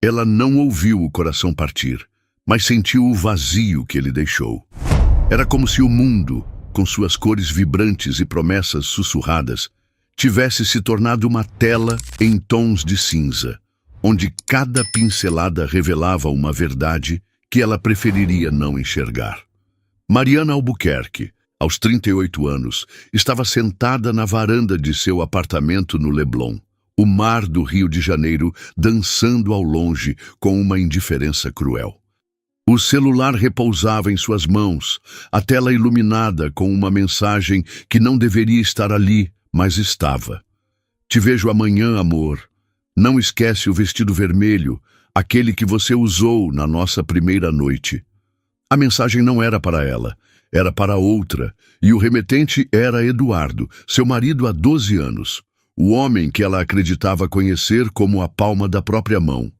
Ela não ouviu o coração partir, mas sentiu o vazio que ele deixou. Era como se o mundo, com suas cores vibrantes e promessas sussurradas, tivesse se tornado uma tela em tons de cinza, onde cada pincelada revelava uma verdade que ela preferiria não enxergar. Mariana Albuquerque, aos 38 anos, estava sentada na varanda de seu apartamento no Leblon, o mar do Rio de Janeiro dançando ao longe com uma indiferença cruel. O celular repousava em suas mãos, a tela iluminada com uma mensagem que não deveria estar ali, mas estava. Te vejo amanhã, amor. Não esquece o vestido vermelho, aquele que você usou na nossa primeira noite. A mensagem não era para ela, era para outra, e o remetente era Eduardo, seu marido há 12 anos, o homem que ela acreditava conhecer como a palma da própria mão.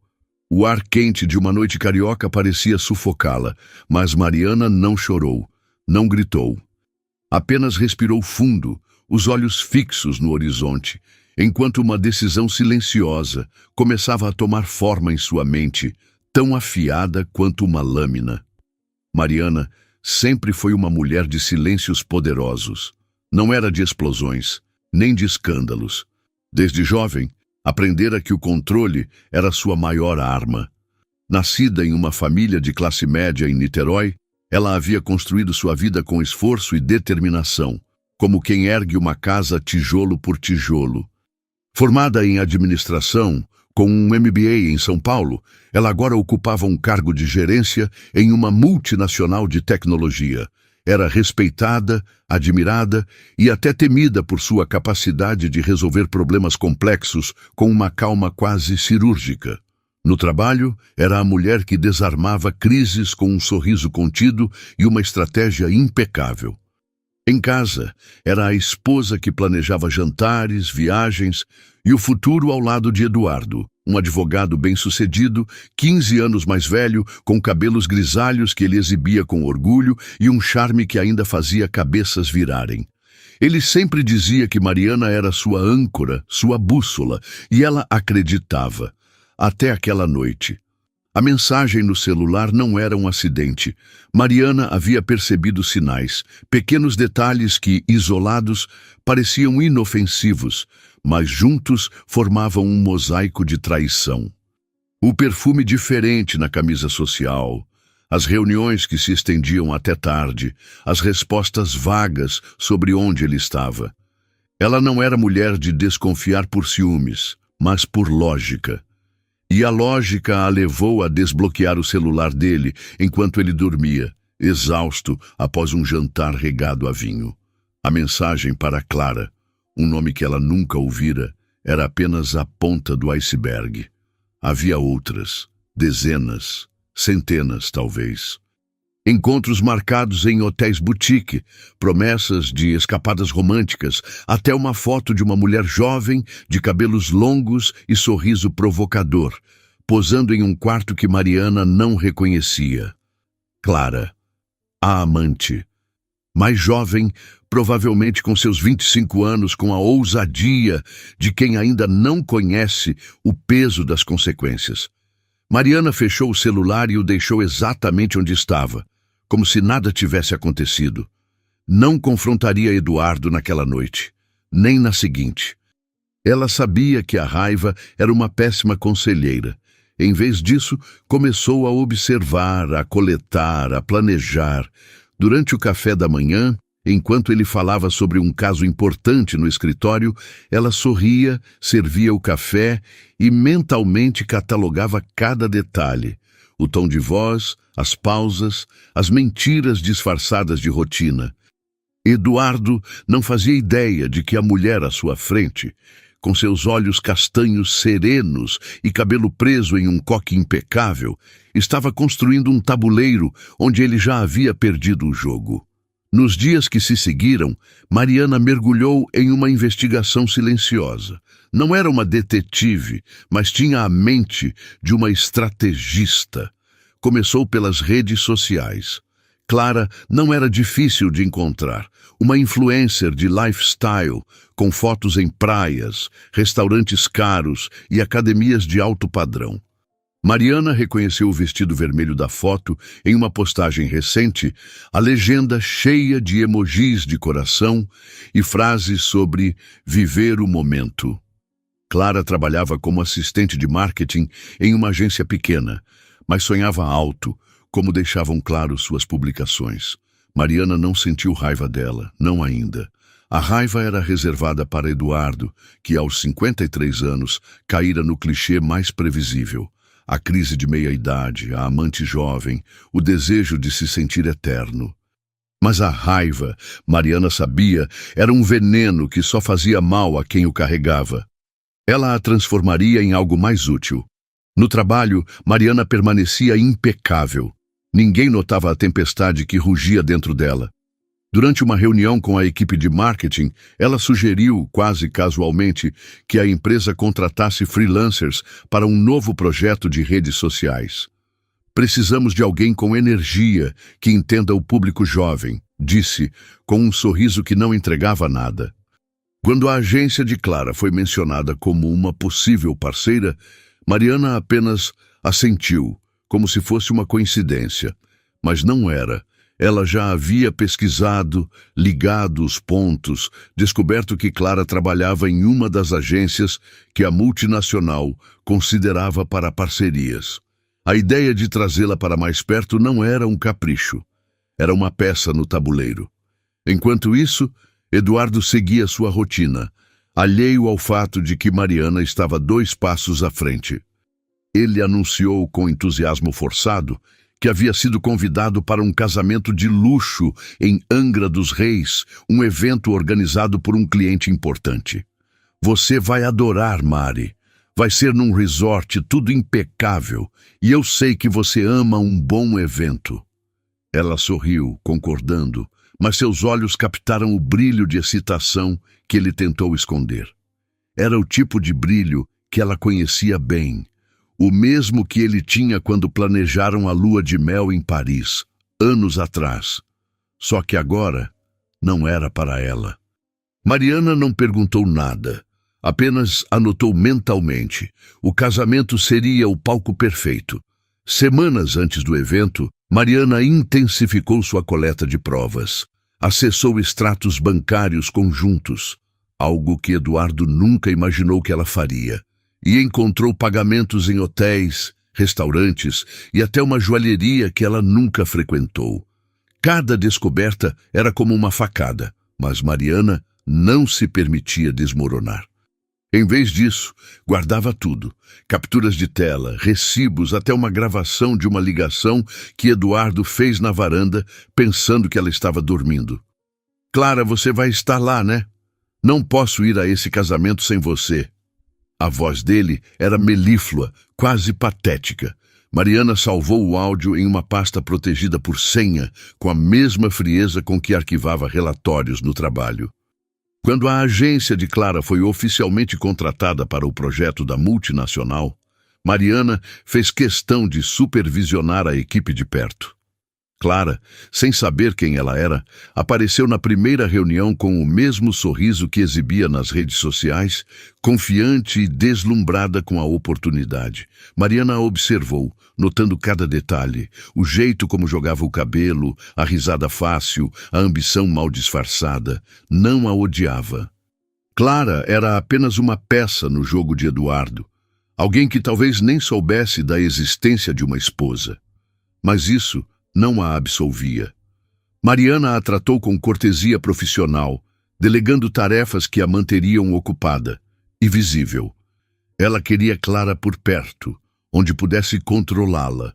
O ar quente de uma noite carioca parecia sufocá-la, mas Mariana não chorou, não gritou. Apenas respirou fundo, os olhos fixos no horizonte, enquanto uma decisão silenciosa começava a tomar forma em sua mente, tão afiada quanto uma lâmina. Mariana sempre foi uma mulher de silêncios poderosos. Não era de explosões, nem de escândalos. Desde jovem, aprendera que o controle era sua maior arma. Nascida em uma família de classe média em Niterói, ela havia construído sua vida com esforço e determinação, como quem ergue uma casa tijolo por tijolo. Formada em administração, com um MBA em São Paulo, ela agora ocupava um cargo de gerência em uma multinacional de tecnologia. Era respeitada, admirada e até temida por sua capacidade de resolver problemas complexos com uma calma quase cirúrgica. No trabalho, era a mulher que desarmava crises com um sorriso contido e uma estratégia impecável. Em casa, era a esposa que planejava jantares, viagens e o futuro ao lado de Eduardo, um advogado bem-sucedido, 15 anos mais velho, com cabelos grisalhos que ele exibia com orgulho e um charme que ainda fazia cabeças virarem. Ele sempre dizia que Mariana era sua âncora, sua bússola, e ela acreditava. Até aquela noite. A mensagem no celular não era um acidente. Mariana havia percebido sinais, pequenos detalhes que, isolados, pareciam inofensivos, mas juntos formavam um mosaico de traição. O perfume diferente na camisa social, as reuniões que se estendiam até tarde, as respostas vagas sobre onde ele estava. Ela não era mulher de desconfiar por ciúmes, mas por lógica. E a lógica a levou a desbloquear o celular dele enquanto ele dormia, exausto após um jantar regado a vinho. A mensagem para Clara, um nome que ela nunca ouvira, era apenas a ponta do iceberg. Havia outras, dezenas, centenas talvez. Encontros marcados em hotéis boutique, promessas de escapadas românticas, até uma foto de uma mulher jovem, de cabelos longos e sorriso provocador, posando em um quarto que Mariana não reconhecia. Clara, a amante. Mais jovem, provavelmente com seus 25 anos, com a ousadia de quem ainda não conhece o peso das consequências. Mariana fechou o celular e o deixou exatamente onde estava, como se nada tivesse acontecido. Não confrontaria Eduardo naquela noite, nem na seguinte. Ela sabia que a raiva era uma péssima conselheira. Em vez disso, começou a observar, a coletar, a planejar. Durante o café da manhã, enquanto ele falava sobre um caso importante no escritório, ela sorria, servia o café e mentalmente catalogava cada detalhe. O tom de voz, as pausas, as mentiras disfarçadas de rotina. Eduardo não fazia ideia de que a mulher à sua frente, com seus olhos castanhos serenos e cabelo preso em um coque impecável, estava construindo um tabuleiro onde ele já havia perdido o jogo. Nos dias que se seguiram, Mariana mergulhou em uma investigação silenciosa. Não era uma detetive, mas tinha a mente de uma estrategista. Começou pelas redes sociais. Clara não era difícil de encontrar. Uma influencer de lifestyle, com fotos em praias, restaurantes caros e academias de alto padrão. Mariana reconheceu o vestido vermelho da foto em uma postagem recente, a legenda cheia de emojis de coração e frases sobre viver o momento. Clara trabalhava como assistente de marketing em uma agência pequena, mas sonhava alto, como deixavam claro suas publicações. Mariana não sentiu raiva dela, não ainda. A raiva era reservada para Eduardo, que aos 53 anos caíra no clichê mais previsível. A crise de meia-idade, a amante jovem, o desejo de se sentir eterno. Mas a raiva, Mariana sabia, era um veneno que só fazia mal a quem o carregava. Ela a transformaria em algo mais útil. No trabalho, Mariana permanecia impecável. Ninguém notava a tempestade que rugia dentro dela. Durante uma reunião com a equipe de marketing, ela sugeriu, quase casualmente, que a empresa contratasse freelancers para um novo projeto de redes sociais. Precisamos de alguém com energia, que entenda o público jovem, disse, com um sorriso que não entregava nada. Quando a agência de Clara foi mencionada como uma possível parceira, Mariana apenas assentiu, como se fosse uma coincidência. Mas não era. Ela já havia pesquisado, ligado os pontos, descoberto que Clara trabalhava em uma das agências que a multinacional considerava para parcerias. A ideia de trazê-la para mais perto não era um capricho. Era uma peça no tabuleiro. Enquanto isso, Eduardo seguia sua rotina, alheio ao fato de que Mariana estava 2 passos à frente. Ele anunciou com entusiasmo forçado que havia sido convidado para um casamento de luxo em Angra dos Reis, um evento organizado por um cliente importante. Você vai adorar, Mari. Vai ser num resort, tudo impecável, e eu sei que você ama um bom evento. Ela sorriu, concordando, mas seus olhos captaram o brilho de excitação que ele tentou esconder. Era o tipo de brilho que ela conhecia bem, o mesmo que ele tinha quando planejaram a lua de mel em Paris, anos atrás. Só que agora não era para ela. Mariana não perguntou nada, apenas anotou mentalmente. O casamento seria o palco perfeito. Semanas antes do evento, Mariana intensificou sua coleta de provas. Acessou extratos bancários conjuntos, algo que Eduardo nunca imaginou que ela faria. E encontrou pagamentos em hotéis, restaurantes e até uma joalheria que ela nunca frequentou. Cada descoberta era como uma facada, mas Mariana não se permitia desmoronar. Em vez disso, guardava tudo, capturas de tela, recibos, até uma gravação de uma ligação que Eduardo fez na varanda, pensando que ela estava dormindo. Clara, você vai estar lá, né? Não posso ir a esse casamento sem você. A voz dele era melíflua, quase patética. Mariana salvou o áudio em uma pasta protegida por senha, com a mesma frieza com que arquivava relatórios no trabalho. Quando a agência de Clara foi oficialmente contratada para o projeto da multinacional, Mariana fez questão de supervisionar a equipe de perto. Clara, sem saber quem ela era, apareceu na primeira reunião com o mesmo sorriso que exibia nas redes sociais, confiante e deslumbrada com a oportunidade. Mariana a observou, notando cada detalhe, o jeito como jogava o cabelo, a risada fácil, a ambição mal disfarçada. Não a odiava. Clara era apenas uma peça no jogo de Eduardo, alguém que talvez nem soubesse da existência de uma esposa. Mas isso não a absolvia. Mariana a tratou com cortesia profissional, delegando tarefas que a manteriam ocupada e visível. Ela queria Clara por perto, onde pudesse controlá-la.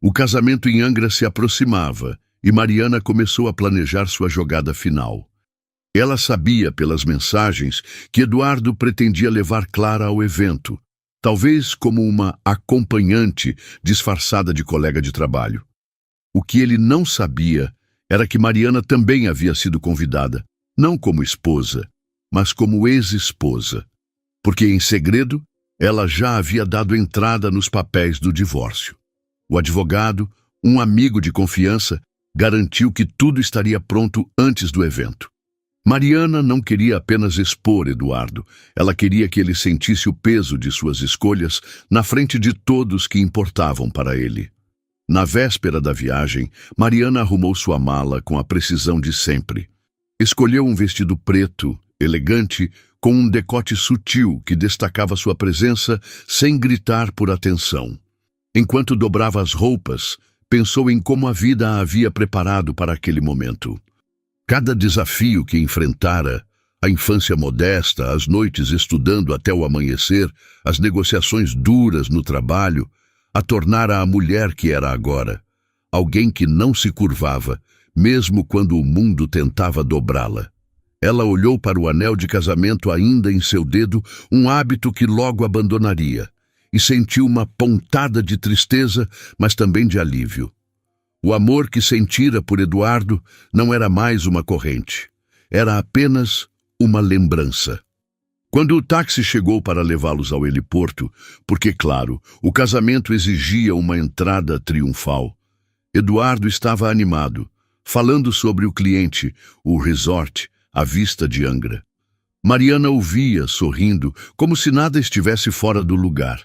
O casamento em Angra se aproximava e Mariana começou a planejar sua jogada final. Ela sabia pelas mensagens que Eduardo pretendia levar Clara ao evento, talvez como uma acompanhante disfarçada de colega de trabalho. O que ele não sabia era que Mariana também havia sido convidada, não como esposa, mas como ex-esposa, porque em segredo ela já havia dado entrada nos papéis do divórcio. O advogado, um amigo de confiança, garantiu que tudo estaria pronto antes do evento. Mariana não queria apenas expor Eduardo, ela queria que ele sentisse o peso de suas escolhas na frente de todos que importavam para ele. Na véspera da viagem, Mariana arrumou sua mala com a precisão de sempre. Escolheu um vestido preto, elegante, com um decote sutil que destacava sua presença sem gritar por atenção. Enquanto dobrava as roupas, pensou em como a vida a havia preparado para aquele momento. Cada desafio que enfrentara, a infância modesta, as noites estudando até o amanhecer, as negociações duras no trabalho, a tornara a mulher que era agora, alguém que não se curvava, mesmo quando o mundo tentava dobrá-la. Ela olhou para o anel de casamento ainda em seu dedo, um hábito que logo abandonaria, e sentiu uma pontada de tristeza, mas também de alívio. O amor que sentira por Eduardo não era mais uma corrente, era apenas uma lembrança. Quando o táxi chegou para levá-los ao heliporto, porque, claro, o casamento exigia uma entrada triunfal, Eduardo estava animado, falando sobre o cliente, o resort, à vista de Angra. Mariana ouvia, sorrindo, como se nada estivesse fora do lugar.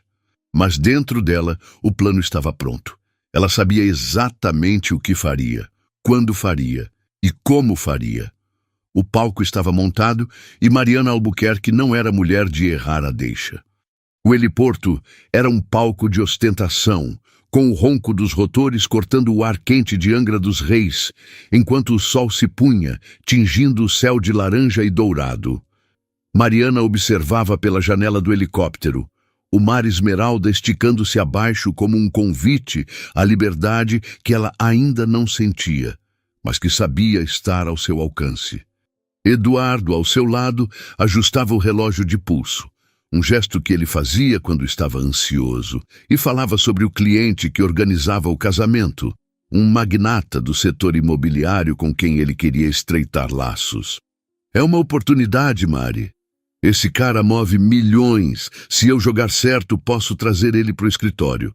Mas dentro dela, o plano estava pronto. Ela sabia exatamente o que faria, quando faria e como faria. O palco estava montado e Mariana Albuquerque não era mulher de errar a deixa. O heliporto era um palco de ostentação, com o ronco dos rotores cortando o ar quente de Angra dos Reis, enquanto o sol se punha, tingindo o céu de laranja e dourado. Mariana observava pela janela do helicóptero, o mar esmeralda esticando-se abaixo como um convite à liberdade que ela ainda não sentia, mas que sabia estar ao seu alcance. Eduardo, ao seu lado, ajustava o relógio de pulso, um gesto que ele fazia quando estava ansioso, e falava sobre o cliente que organizava o casamento, um magnata do setor imobiliário com quem ele queria estreitar laços. "É uma oportunidade, Mari. Esse cara move milhões. Se eu jogar certo, posso trazer ele para o escritório."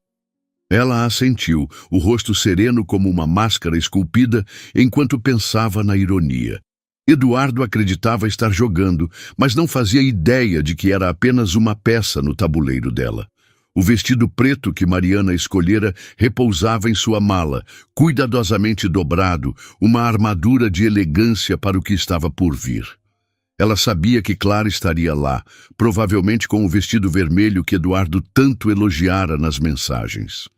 Ela assentiu, o rosto sereno como uma máscara esculpida, enquanto pensava na ironia. Eduardo acreditava estar jogando, mas não fazia ideia de que era apenas uma peça no tabuleiro dela. O vestido preto que Mariana escolhera repousava em sua mala, cuidadosamente dobrado, uma armadura de elegância para o que estava por vir. Ela sabia que Clara estaria lá, provavelmente com o vestido vermelho que Eduardo tanto elogiara nas mensagens.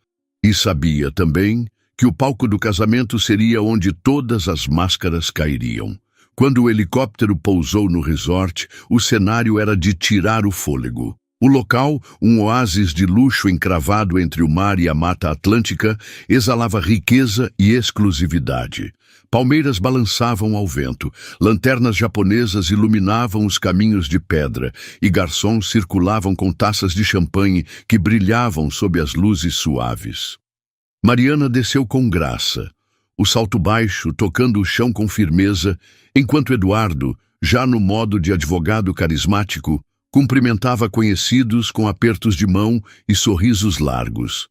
E sabia também que o palco do casamento seria onde todas as máscaras cairiam. Quando o helicóptero pousou no resort, o cenário era de tirar o fôlego. O local, um oásis de luxo encravado entre o mar e a Mata Atlântica, exalava riqueza e exclusividade. Palmeiras balançavam ao vento, lanternas japonesas iluminavam os caminhos de pedra e garçons circulavam com taças de champanhe que brilhavam sob as luzes suaves. Mariana desceu com graça, o salto baixo tocando o chão com firmeza, enquanto Eduardo, já no modo de advogado carismático, cumprimentava conhecidos com apertos de mão e sorrisos largos.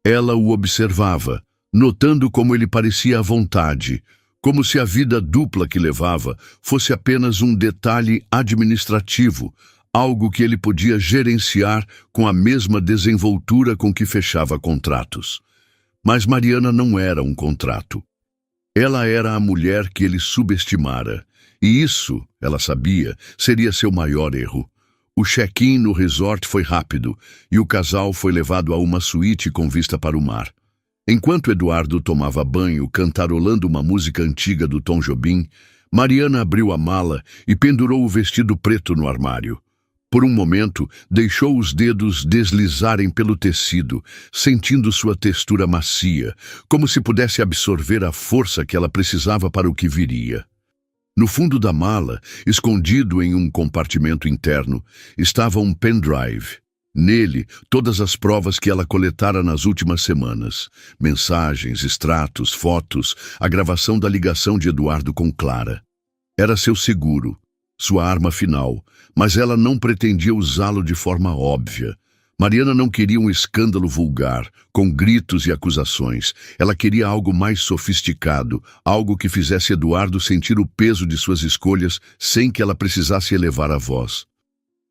Ela o observava, notando como ele parecia à vontade, como se a vida dupla que levava fosse apenas um detalhe administrativo, algo que ele podia gerenciar com a mesma desenvoltura com que fechava contratos. Mas Mariana não era um contrato. Ela era a mulher que ele subestimara, e isso, ela sabia, seria seu maior erro. O check-in no resort foi rápido, e o casal foi levado a uma suíte com vista para o mar. Enquanto Eduardo tomava banho, cantarolando uma música antiga do Tom Jobim, Mariana abriu a mala e pendurou o vestido preto no armário. Por um momento, deixou os dedos deslizarem pelo tecido, sentindo sua textura macia, como se pudesse absorver a força que ela precisava para o que viria. No fundo da mala, escondido em um compartimento interno, estava um pendrive. Nele, todas as provas que ela coletara nas últimas semanas. Mensagens, extratos, fotos, a gravação da ligação de Eduardo com Clara. Era seu seguro, sua arma final, mas ela não pretendia usá-lo de forma óbvia. Mariana não queria um escândalo vulgar, com gritos e acusações. Ela queria algo mais sofisticado, algo que fizesse Eduardo sentir o peso de suas escolhas sem que ela precisasse elevar a voz.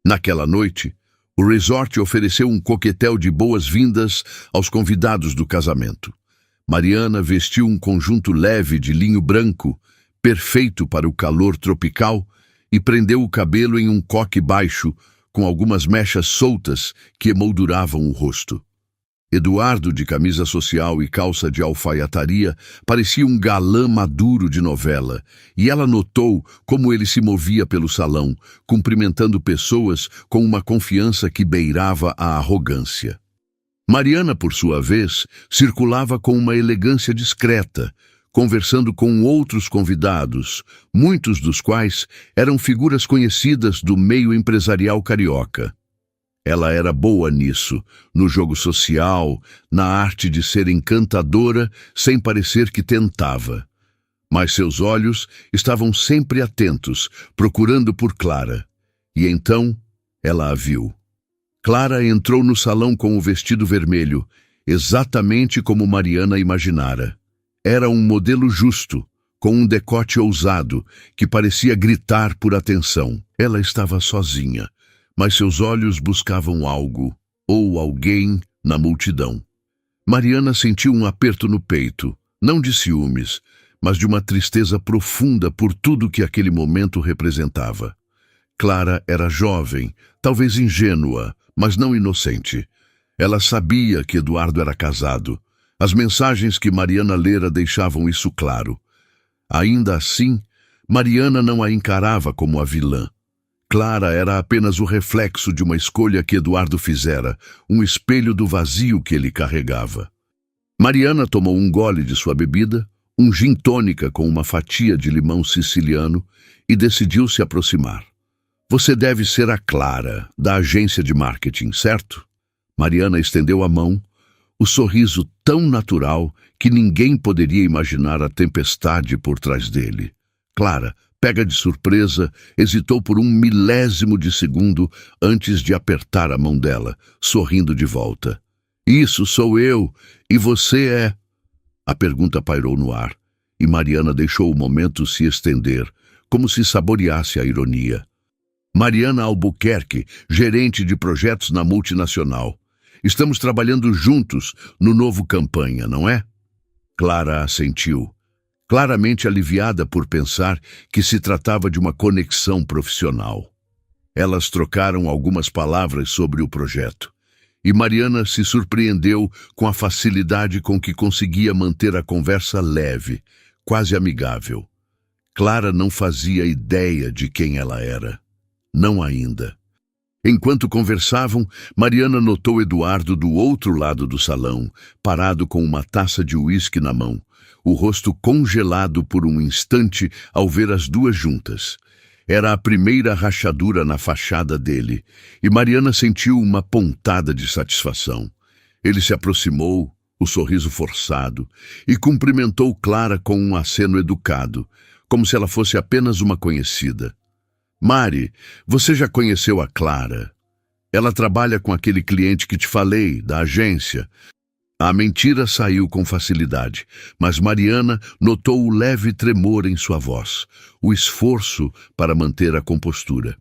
Naquela noite, o resort ofereceu um coquetel de boas-vindas aos convidados do casamento. Mariana vestiu um conjunto leve de linho branco, perfeito para o calor tropical, e prendeu o cabelo em um coque baixo, com algumas mechas soltas que emolduravam o rosto. Eduardo, de camisa social e calça de alfaiataria, parecia um galã maduro de novela, e ela notou como ele se movia pelo salão, cumprimentando pessoas com uma confiança que beirava a arrogância. Mariana, por sua vez, circulava com uma elegância discreta, conversando com outros convidados, muitos dos quais eram figuras conhecidas do meio empresarial carioca. Ela era boa nisso, no jogo social, na arte de ser encantadora sem parecer que tentava. Mas seus olhos estavam sempre atentos, procurando por Clara. E então ela a viu. Clara entrou no salão com o vestido vermelho, exatamente como Mariana imaginara. Era um modelo justo, com um decote ousado, que parecia gritar por atenção. Ela estava sozinha, mas seus olhos buscavam algo, ou alguém, na multidão. Mariana sentiu um aperto no peito, não de ciúmes, mas de uma tristeza profunda por tudo que aquele momento representava. Clara era jovem, talvez ingênua, mas não inocente. Ela sabia que Eduardo era casado. As mensagens que Mariana lera deixavam isso claro. Ainda assim, Mariana não a encarava como a vilã. Clara era apenas o reflexo de uma escolha que Eduardo fizera, um espelho do vazio que ele carregava. Mariana tomou um gole de sua bebida, um gin tônica com uma fatia de limão siciliano, e decidiu se aproximar. Você deve ser a Clara, da agência de marketing, certo? Mariana estendeu a mão, o sorriso tão natural que ninguém poderia imaginar a tempestade por trás dele. Clara, pega de surpresa, hesitou por um milésimo de segundo antes de apertar a mão dela, sorrindo de volta. Isso sou eu, e você é... A pergunta pairou no ar, e Mariana deixou o momento se estender, como se saboreasse a ironia. Mariana Albuquerque, gerente de projetos na multinacional. Estamos trabalhando juntos no novo campanha, não é? Clara assentiu, claramente aliviada por pensar que se tratava de uma conexão profissional. Elas trocaram algumas palavras sobre o projeto, e Mariana se surpreendeu com a facilidade com que conseguia manter a conversa leve, quase amigável. Clara não fazia ideia de quem ela era. Não ainda. Enquanto conversavam, Mariana notou Eduardo do outro lado do salão, parado com uma taça de uísque na mão, o rosto congelado por um instante ao ver as duas juntas. Era a primeira rachadura na fachada dele, e Mariana sentiu uma pontada de satisfação. Ele se aproximou, o sorriso forçado, e cumprimentou Clara com um aceno educado, como se ela fosse apenas uma conhecida. Mari, você já conheceu a Clara? Ela trabalha com aquele cliente que te falei, da agência. A mentira saiu com facilidade, mas Mariana notou o leve tremor em sua voz, o esforço para manter a compostura.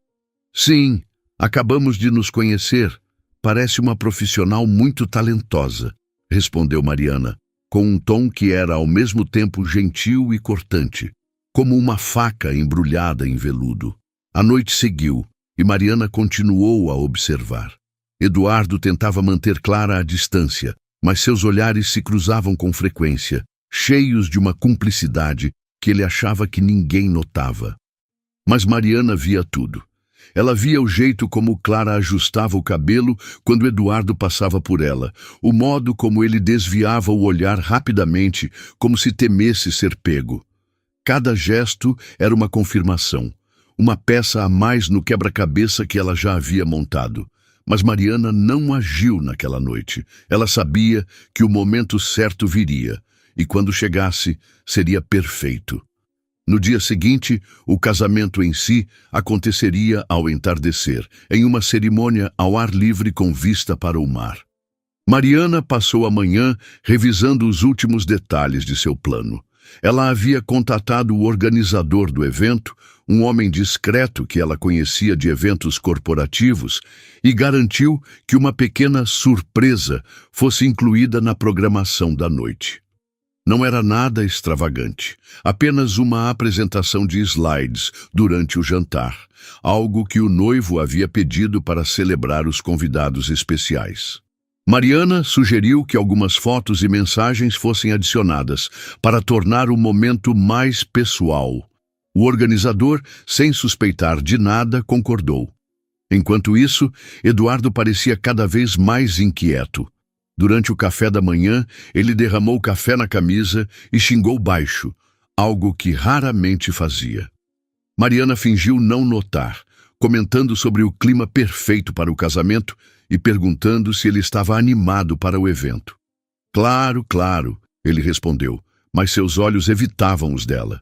Sim, acabamos de nos conhecer. Parece uma profissional muito talentosa, respondeu Mariana, com um tom que era ao mesmo tempo gentil e cortante, como uma faca embrulhada em veludo. A noite seguiu, e Mariana continuou a observar. Eduardo tentava manter Clara à distância, mas seus olhares se cruzavam com frequência, cheios de uma cumplicidade que ele achava que ninguém notava. Mas Mariana via tudo. Ela via o jeito como Clara ajustava o cabelo quando Eduardo passava por ela, o modo como ele desviava o olhar rapidamente, como se temesse ser pego. Cada gesto era uma confirmação. Uma peça a mais no quebra-cabeça que ela já havia montado. Mas Mariana não agiu naquela noite. Ela sabia que o momento certo viria, e quando chegasse, seria perfeito. No dia seguinte, o casamento em si aconteceria ao entardecer, em uma cerimônia ao ar livre com vista para o mar. Mariana passou a manhã revisando os últimos detalhes de seu plano. Ela havia contatado o organizador do evento, um homem discreto que ela conhecia de eventos corporativos, e garantiu que uma pequena surpresa fosse incluída na programação da noite. Não era nada extravagante, apenas uma apresentação de slides durante o jantar, algo que o noivo havia pedido para celebrar os convidados especiais. Mariana sugeriu que algumas fotos e mensagens fossem adicionadas para tornar o momento mais pessoal. O organizador, sem suspeitar de nada, concordou. Enquanto isso, Eduardo parecia cada vez mais inquieto. Durante o café da manhã, ele derramou café na camisa e xingou baixo, algo que raramente fazia. Mariana fingiu não notar, comentando sobre o clima perfeito para o casamento e perguntando se ele estava animado para o evento. Claro, claro, ele respondeu, mas seus olhos evitavam os dela.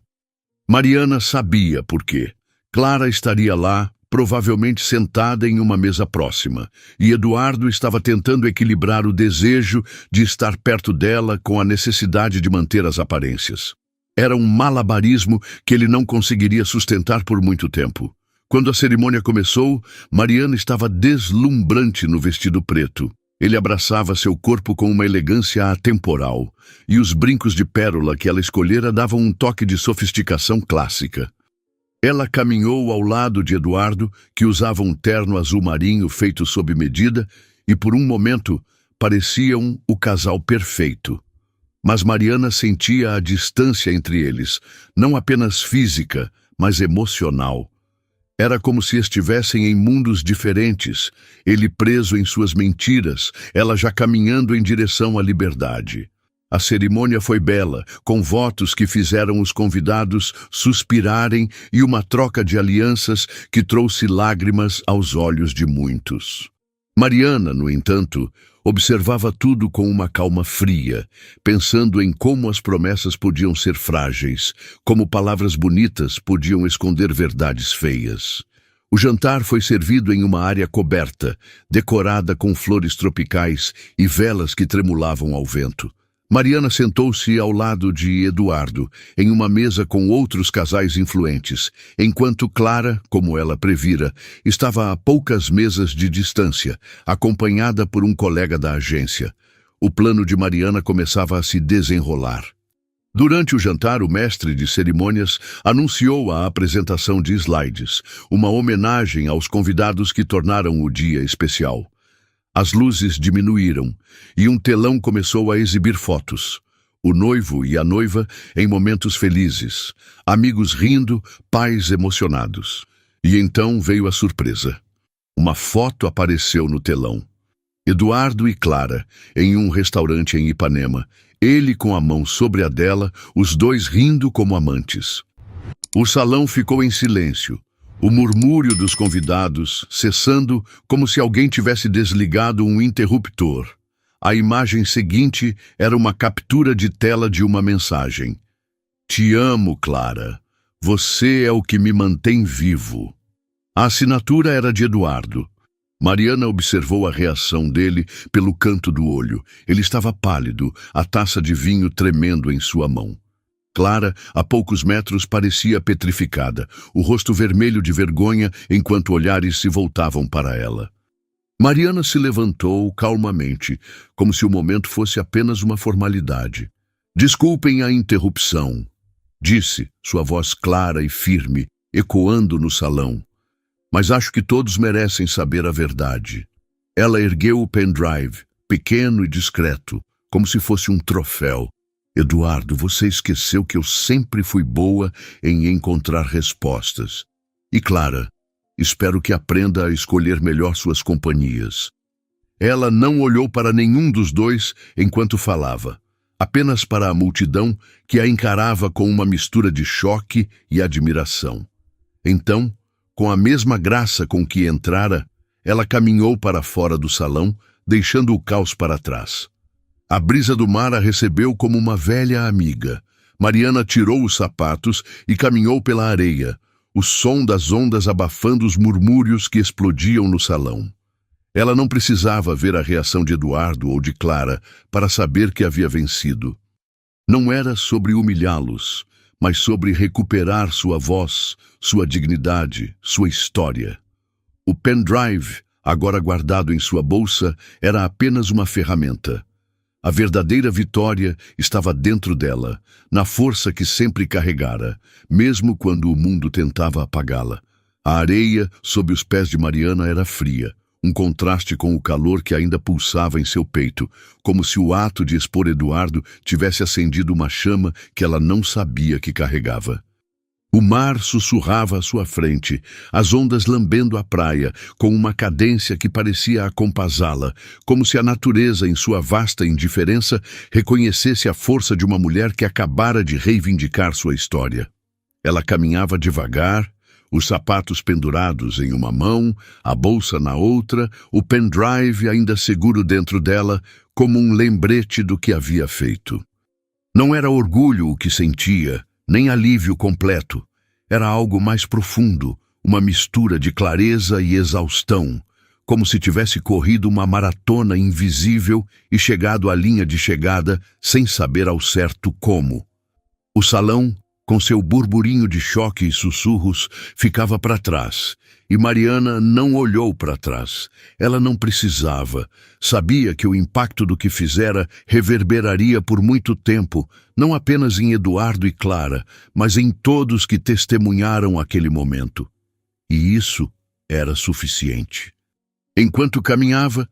Mariana sabia por quê. Clara estaria lá, provavelmente sentada em uma mesa próxima, e Eduardo estava tentando equilibrar o desejo de estar perto dela com a necessidade de manter as aparências. Era um malabarismo que ele não conseguiria sustentar por muito tempo. Quando a cerimônia começou, Mariana estava deslumbrante no vestido preto. Ele abraçava seu corpo com uma elegância atemporal, e os brincos de pérola que ela escolhera davam um toque de sofisticação clássica. Ela caminhou ao lado de Eduardo, que usava um terno azul marinho feito sob medida, e por um momento pareciam o casal perfeito. Mas Mariana sentia a distância entre eles, não apenas física, mas emocional. Era como se estivessem em mundos diferentes, ele preso em suas mentiras, ela já caminhando em direção à liberdade. A cerimônia foi bela, com votos que fizeram os convidados suspirarem e uma troca de alianças que trouxe lágrimas aos olhos de muitos. Mariana, no entanto, observava tudo com uma calma fria, pensando em como as promessas podiam ser frágeis, como palavras bonitas podiam esconder verdades feias. O jantar foi servido em uma área coberta, decorada com flores tropicais e velas que tremulavam ao vento. Mariana sentou-se ao lado de Eduardo, em uma mesa com outros casais influentes, enquanto Clara, como ela previra, estava a poucas mesas de distância, acompanhada por um colega da agência. O plano de Mariana começava a se desenrolar. Durante o jantar, o mestre de cerimônias anunciou a apresentação de slides, uma homenagem aos convidados que tornaram o dia especial. As luzes diminuíram e um telão começou a exibir fotos. O noivo e a noiva em momentos felizes, amigos rindo, pais emocionados. E então veio a surpresa. Uma foto apareceu no telão. Eduardo e Clara, em um restaurante em Ipanema, ele com a mão sobre a dela, os dois rindo como amantes. O salão ficou em silêncio. O murmúrio dos convidados cessando como se alguém tivesse desligado um interruptor. A imagem seguinte era uma captura de tela de uma mensagem. Te amo, Clara. Você é o que me mantém vivo. A assinatura era de Eduardo. Mariana observou a reação dele pelo canto do olho. Ele estava pálido, a taça de vinho tremendo em sua mão. Clara, a poucos metros, parecia petrificada, o rosto vermelho de vergonha enquanto olhares se voltavam para ela. Mariana se levantou calmamente, como se o momento fosse apenas uma formalidade. Desculpem a interrupção, disse, sua voz clara e firme, ecoando no salão. Mas acho que todos merecem saber a verdade. Ela ergueu o pendrive, pequeno e discreto, como se fosse um troféu. Eduardo, você esqueceu que eu sempre fui boa em encontrar respostas. E Clara, espero que aprenda a escolher melhor suas companhias. Ela não olhou para nenhum dos dois enquanto falava, apenas para a multidão que a encarava com uma mistura de choque e admiração. Então, com a mesma graça com que entrara, ela caminhou para fora do salão, deixando o caos para trás. A brisa do mar a recebeu como uma velha amiga, Mariana tirou os sapatos e caminhou pela areia, o som das ondas abafando os murmúrios que explodiam no salão. Ela não precisava ver a reação de Eduardo ou de Clara para saber que havia vencido. Não era sobre humilhá-los, mas sobre recuperar sua voz, sua dignidade, sua história. O pendrive, agora guardado em sua bolsa, era apenas uma ferramenta. A verdadeira vitória estava dentro dela, na força que sempre carregara, mesmo quando o mundo tentava apagá-la. A areia sob os pés de Mariana era fria, um contraste com o calor que ainda pulsava em seu peito, como se o ato de expor Eduardo tivesse acendido uma chama que ela não sabia que carregava. O mar sussurrava à sua frente, as ondas lambendo a praia, com uma cadência que parecia acompasá-la, como se a natureza, em sua vasta indiferença, reconhecesse a força de uma mulher que acabara de reivindicar sua história. Ela caminhava devagar, os sapatos pendurados em uma mão, a bolsa na outra, o pendrive ainda seguro dentro dela, como um lembrete do que havia feito. Não era orgulho o que sentia, nem alívio completo. Era algo mais profundo, uma mistura de clareza e exaustão, como se tivesse corrido uma maratona invisível e chegado à linha de chegada sem saber ao certo como. O salão, com seu burburinho de choque e sussurros, ficava para trás, e Mariana não olhou para trás. Ela não precisava. Sabia que o impacto do que fizera reverberaria por muito tempo, não apenas em Eduardo e Clara, mas em todos que testemunharam aquele momento. E isso era suficiente. Enquanto caminhava,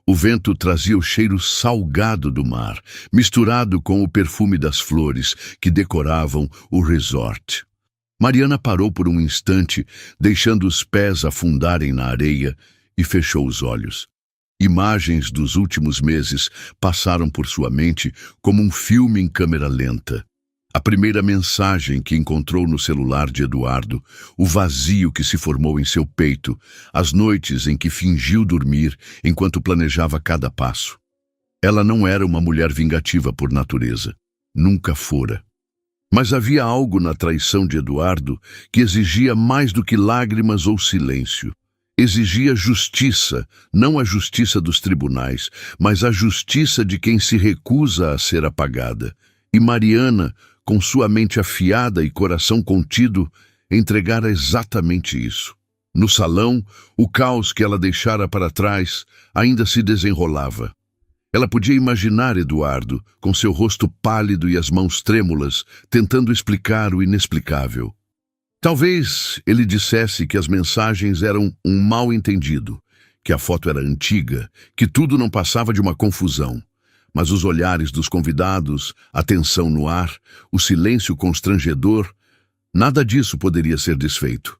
o vento trazia o cheiro salgado do mar, misturado com o perfume das flores que decoravam o resort. Mariana parou por um instante, deixando os pés afundarem na areia, e fechou os olhos. Imagens dos últimos meses passaram por sua mente como um filme em câmera lenta. A primeira mensagem que encontrou no celular de Eduardo, o vazio que se formou em seu peito, as noites em que fingiu dormir enquanto planejava cada passo. Ela não era uma mulher vingativa por natureza. Nunca fora. Mas havia algo na traição de Eduardo que exigia mais do que lágrimas ou silêncio. Exigia justiça, não a justiça dos tribunais, mas a justiça de quem se recusa a ser apagada. E Mariana, com sua mente afiada e coração contido, entregara exatamente isso. No salão, o caos que ela deixara para trás ainda se desenrolava. Ela podia imaginar Eduardo, com seu rosto pálido e as mãos trêmulas, tentando explicar o inexplicável. Talvez ele dissesse que as mensagens eram um mal-entendido, que a foto era antiga, que tudo não passava de uma confusão. Mas os olhares dos convidados, a tensão no ar, o silêncio constrangedor, nada disso poderia ser desfeito.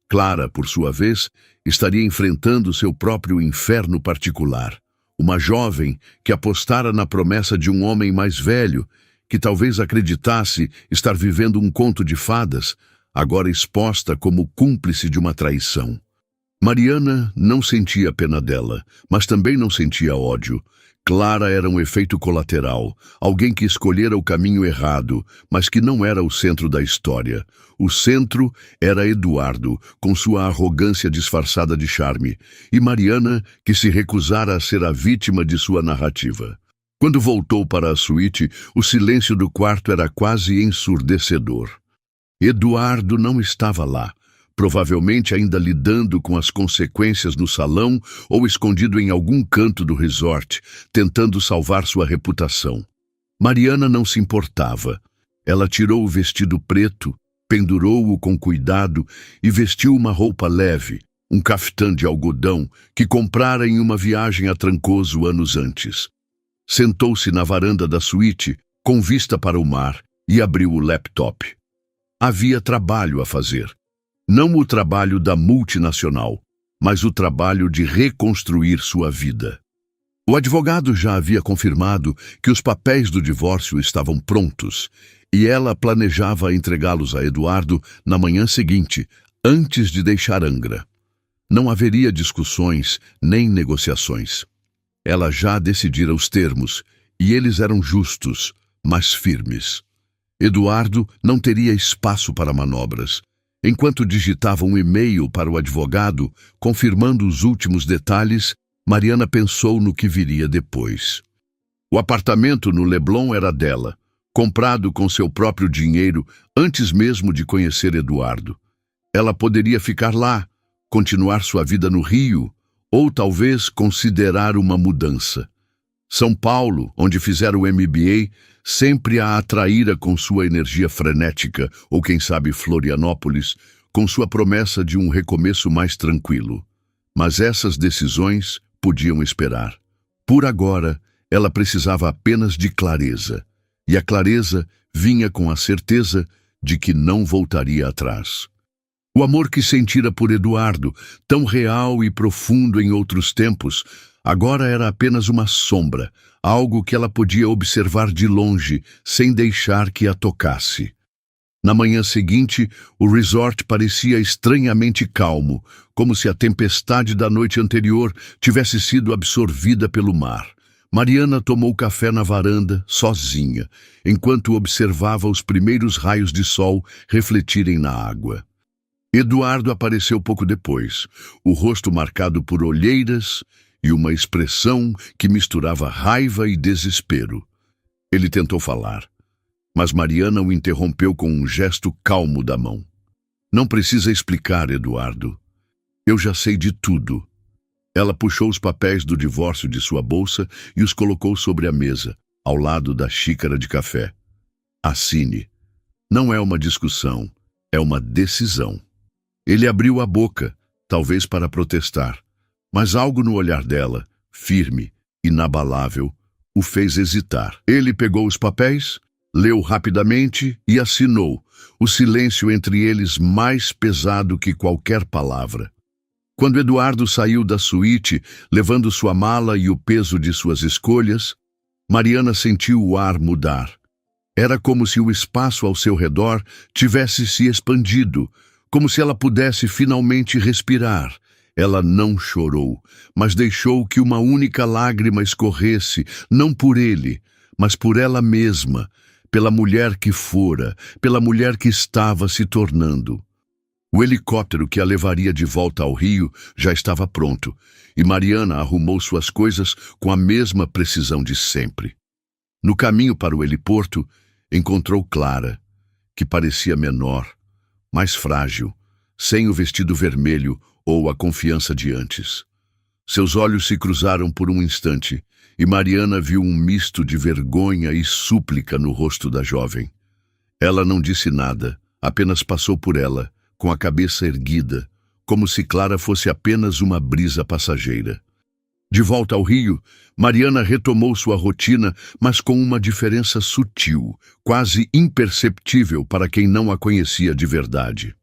Clara, por sua vez, estaria enfrentando seu próprio inferno particular. Uma jovem que apostara na promessa de um homem mais velho, que talvez acreditasse estar vivendo um conto de fadas, agora exposta como cúmplice de uma traição. Mariana não sentia pena dela, mas também não sentia ódio. Clara era um efeito colateral, alguém que escolhera o caminho errado, mas que não era o centro da história. O centro era Eduardo, com sua arrogância disfarçada de charme, e Mariana, que se recusara a ser a vítima de sua narrativa. Quando voltou para a suíte, o silêncio do quarto era quase ensurdecedor. Eduardo não estava lá. Provavelmente ainda lidando com as consequências no salão ou escondido em algum canto do resort, tentando salvar sua reputação. Mariana não se importava. Ela tirou o vestido preto, pendurou-o com cuidado e vestiu uma roupa leve, um caftã de algodão que comprara em uma viagem a Trancoso anos antes. Sentou-se na varanda da suíte, com vista para o mar, e abriu o laptop. Havia trabalho a fazer. Não o trabalho da multinacional, mas o trabalho de reconstruir sua vida. O advogado já havia confirmado que os papéis do divórcio estavam prontos e ela planejava entregá-los a Eduardo na manhã seguinte, antes de deixar Angra. Não haveria discussões nem negociações. Ela já decidira os termos e eles eram justos, mas firmes. Eduardo não teria espaço para manobras. Enquanto digitava um e-mail para o advogado, confirmando os últimos detalhes, Mariana pensou no que viria depois. O apartamento no Leblon era dela, comprado com seu próprio dinheiro antes mesmo de conhecer Eduardo. Ela poderia ficar lá, continuar sua vida no Rio, ou talvez considerar uma mudança. São Paulo, onde fizeram o MBA, sempre a atraíra com sua energia frenética, ou quem sabe Florianópolis, com sua promessa de um recomeço mais tranquilo. Mas essas decisões podiam esperar. Por agora, ela precisava apenas de clareza, e a clareza vinha com a certeza de que não voltaria atrás. O amor que sentira por Eduardo, tão real e profundo em outros tempos, agora era apenas uma sombra, algo que ela podia observar de longe, sem deixar que a tocasse. Na manhã seguinte, o resort parecia estranhamente calmo, como se a tempestade da noite anterior tivesse sido absorvida pelo mar. Mariana tomou café na varanda, sozinha, enquanto observava os primeiros raios de sol refletirem na água. Eduardo apareceu pouco depois, o rosto marcado por olheiras e uma expressão que misturava raiva e desespero. Ele tentou falar, mas Mariana o interrompeu com um gesto calmo da mão. Não precisa explicar, Eduardo. Eu já sei de tudo. Ela puxou os papéis do divórcio de sua bolsa e os colocou sobre a mesa, ao lado da xícara de café. Assine. Não é uma discussão, é uma decisão. Ele abriu a boca, talvez para protestar, mas algo no olhar dela, firme, inabalável, o fez hesitar. Ele pegou os papéis, leu rapidamente e assinou, o silêncio entre eles mais pesado que qualquer palavra. Quando Eduardo saiu da suíte, levando sua mala e o peso de suas escolhas, Mariana sentiu o ar mudar. Era como se o espaço ao seu redor tivesse se expandido, como se ela pudesse finalmente respirar. Ela não chorou, mas deixou que uma única lágrima escorresse, não por ele, mas por ela mesma, pela mulher que fora, pela mulher que estava se tornando. O helicóptero que a levaria de volta ao Rio já estava pronto, e Mariana arrumou suas coisas com a mesma precisão de sempre. No caminho para o heliporto, encontrou Clara, que parecia menor, mais frágil, sem o vestido vermelho ou a confiança de antes. Seus olhos se cruzaram por um instante, e Mariana viu um misto de vergonha e súplica no rosto da jovem. Ela não disse nada, apenas passou por ela, com a cabeça erguida, como se Clara fosse apenas uma brisa passageira. De volta ao Rio, Mariana retomou sua rotina, mas com uma diferença sutil, quase imperceptível para quem não a conhecia de verdade.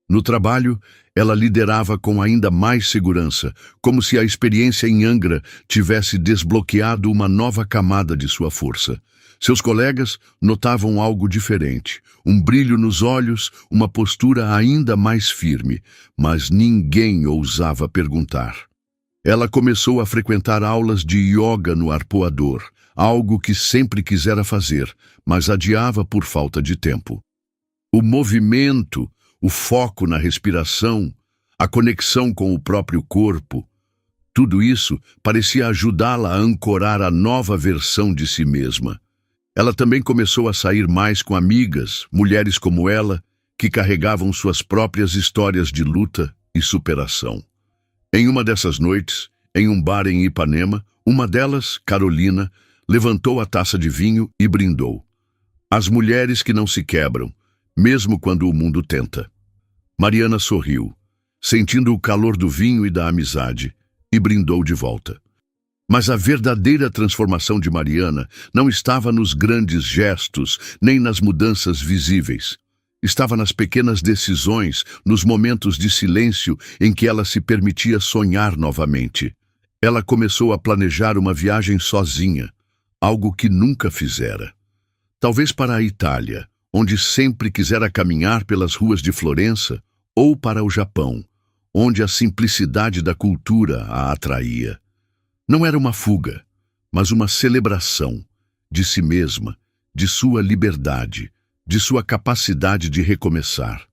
No trabalho, ela liderava com ainda mais segurança, como se a experiência em Angra tivesse desbloqueado uma nova camada de sua força. Seus colegas notavam algo diferente, um brilho nos olhos, uma postura ainda mais firme, mas ninguém ousava perguntar. Ela começou a frequentar aulas de yoga no arpoador, algo que sempre quisera fazer, mas adiava por falta de tempo. O movimento, o foco na respiração, a conexão com o próprio corpo, tudo isso parecia ajudá-la a ancorar a nova versão de si mesma. Ela também começou a sair mais com amigas, mulheres como ela, que carregavam suas próprias histórias de luta e superação. Em uma dessas noites, em um bar em Ipanema, uma delas, Carolina, levantou a taça de vinho e brindou. As mulheres que não se quebram, mesmo quando o mundo tenta. Mariana sorriu, sentindo o calor do vinho e da amizade, e brindou de volta. Mas a verdadeira transformação de Mariana não estava nos grandes gestos, nem nas mudanças visíveis. Estava nas pequenas decisões, nos momentos de silêncio em que ela se permitia sonhar novamente. Ela começou a planejar uma viagem sozinha, algo que nunca fizera. Talvez para a Itália, onde sempre quisera caminhar pelas ruas de Florença, ou para o Japão, onde a simplicidade da cultura a atraía. Não era uma fuga, mas uma celebração de si mesma, de sua liberdade, de sua capacidade de recomeçar.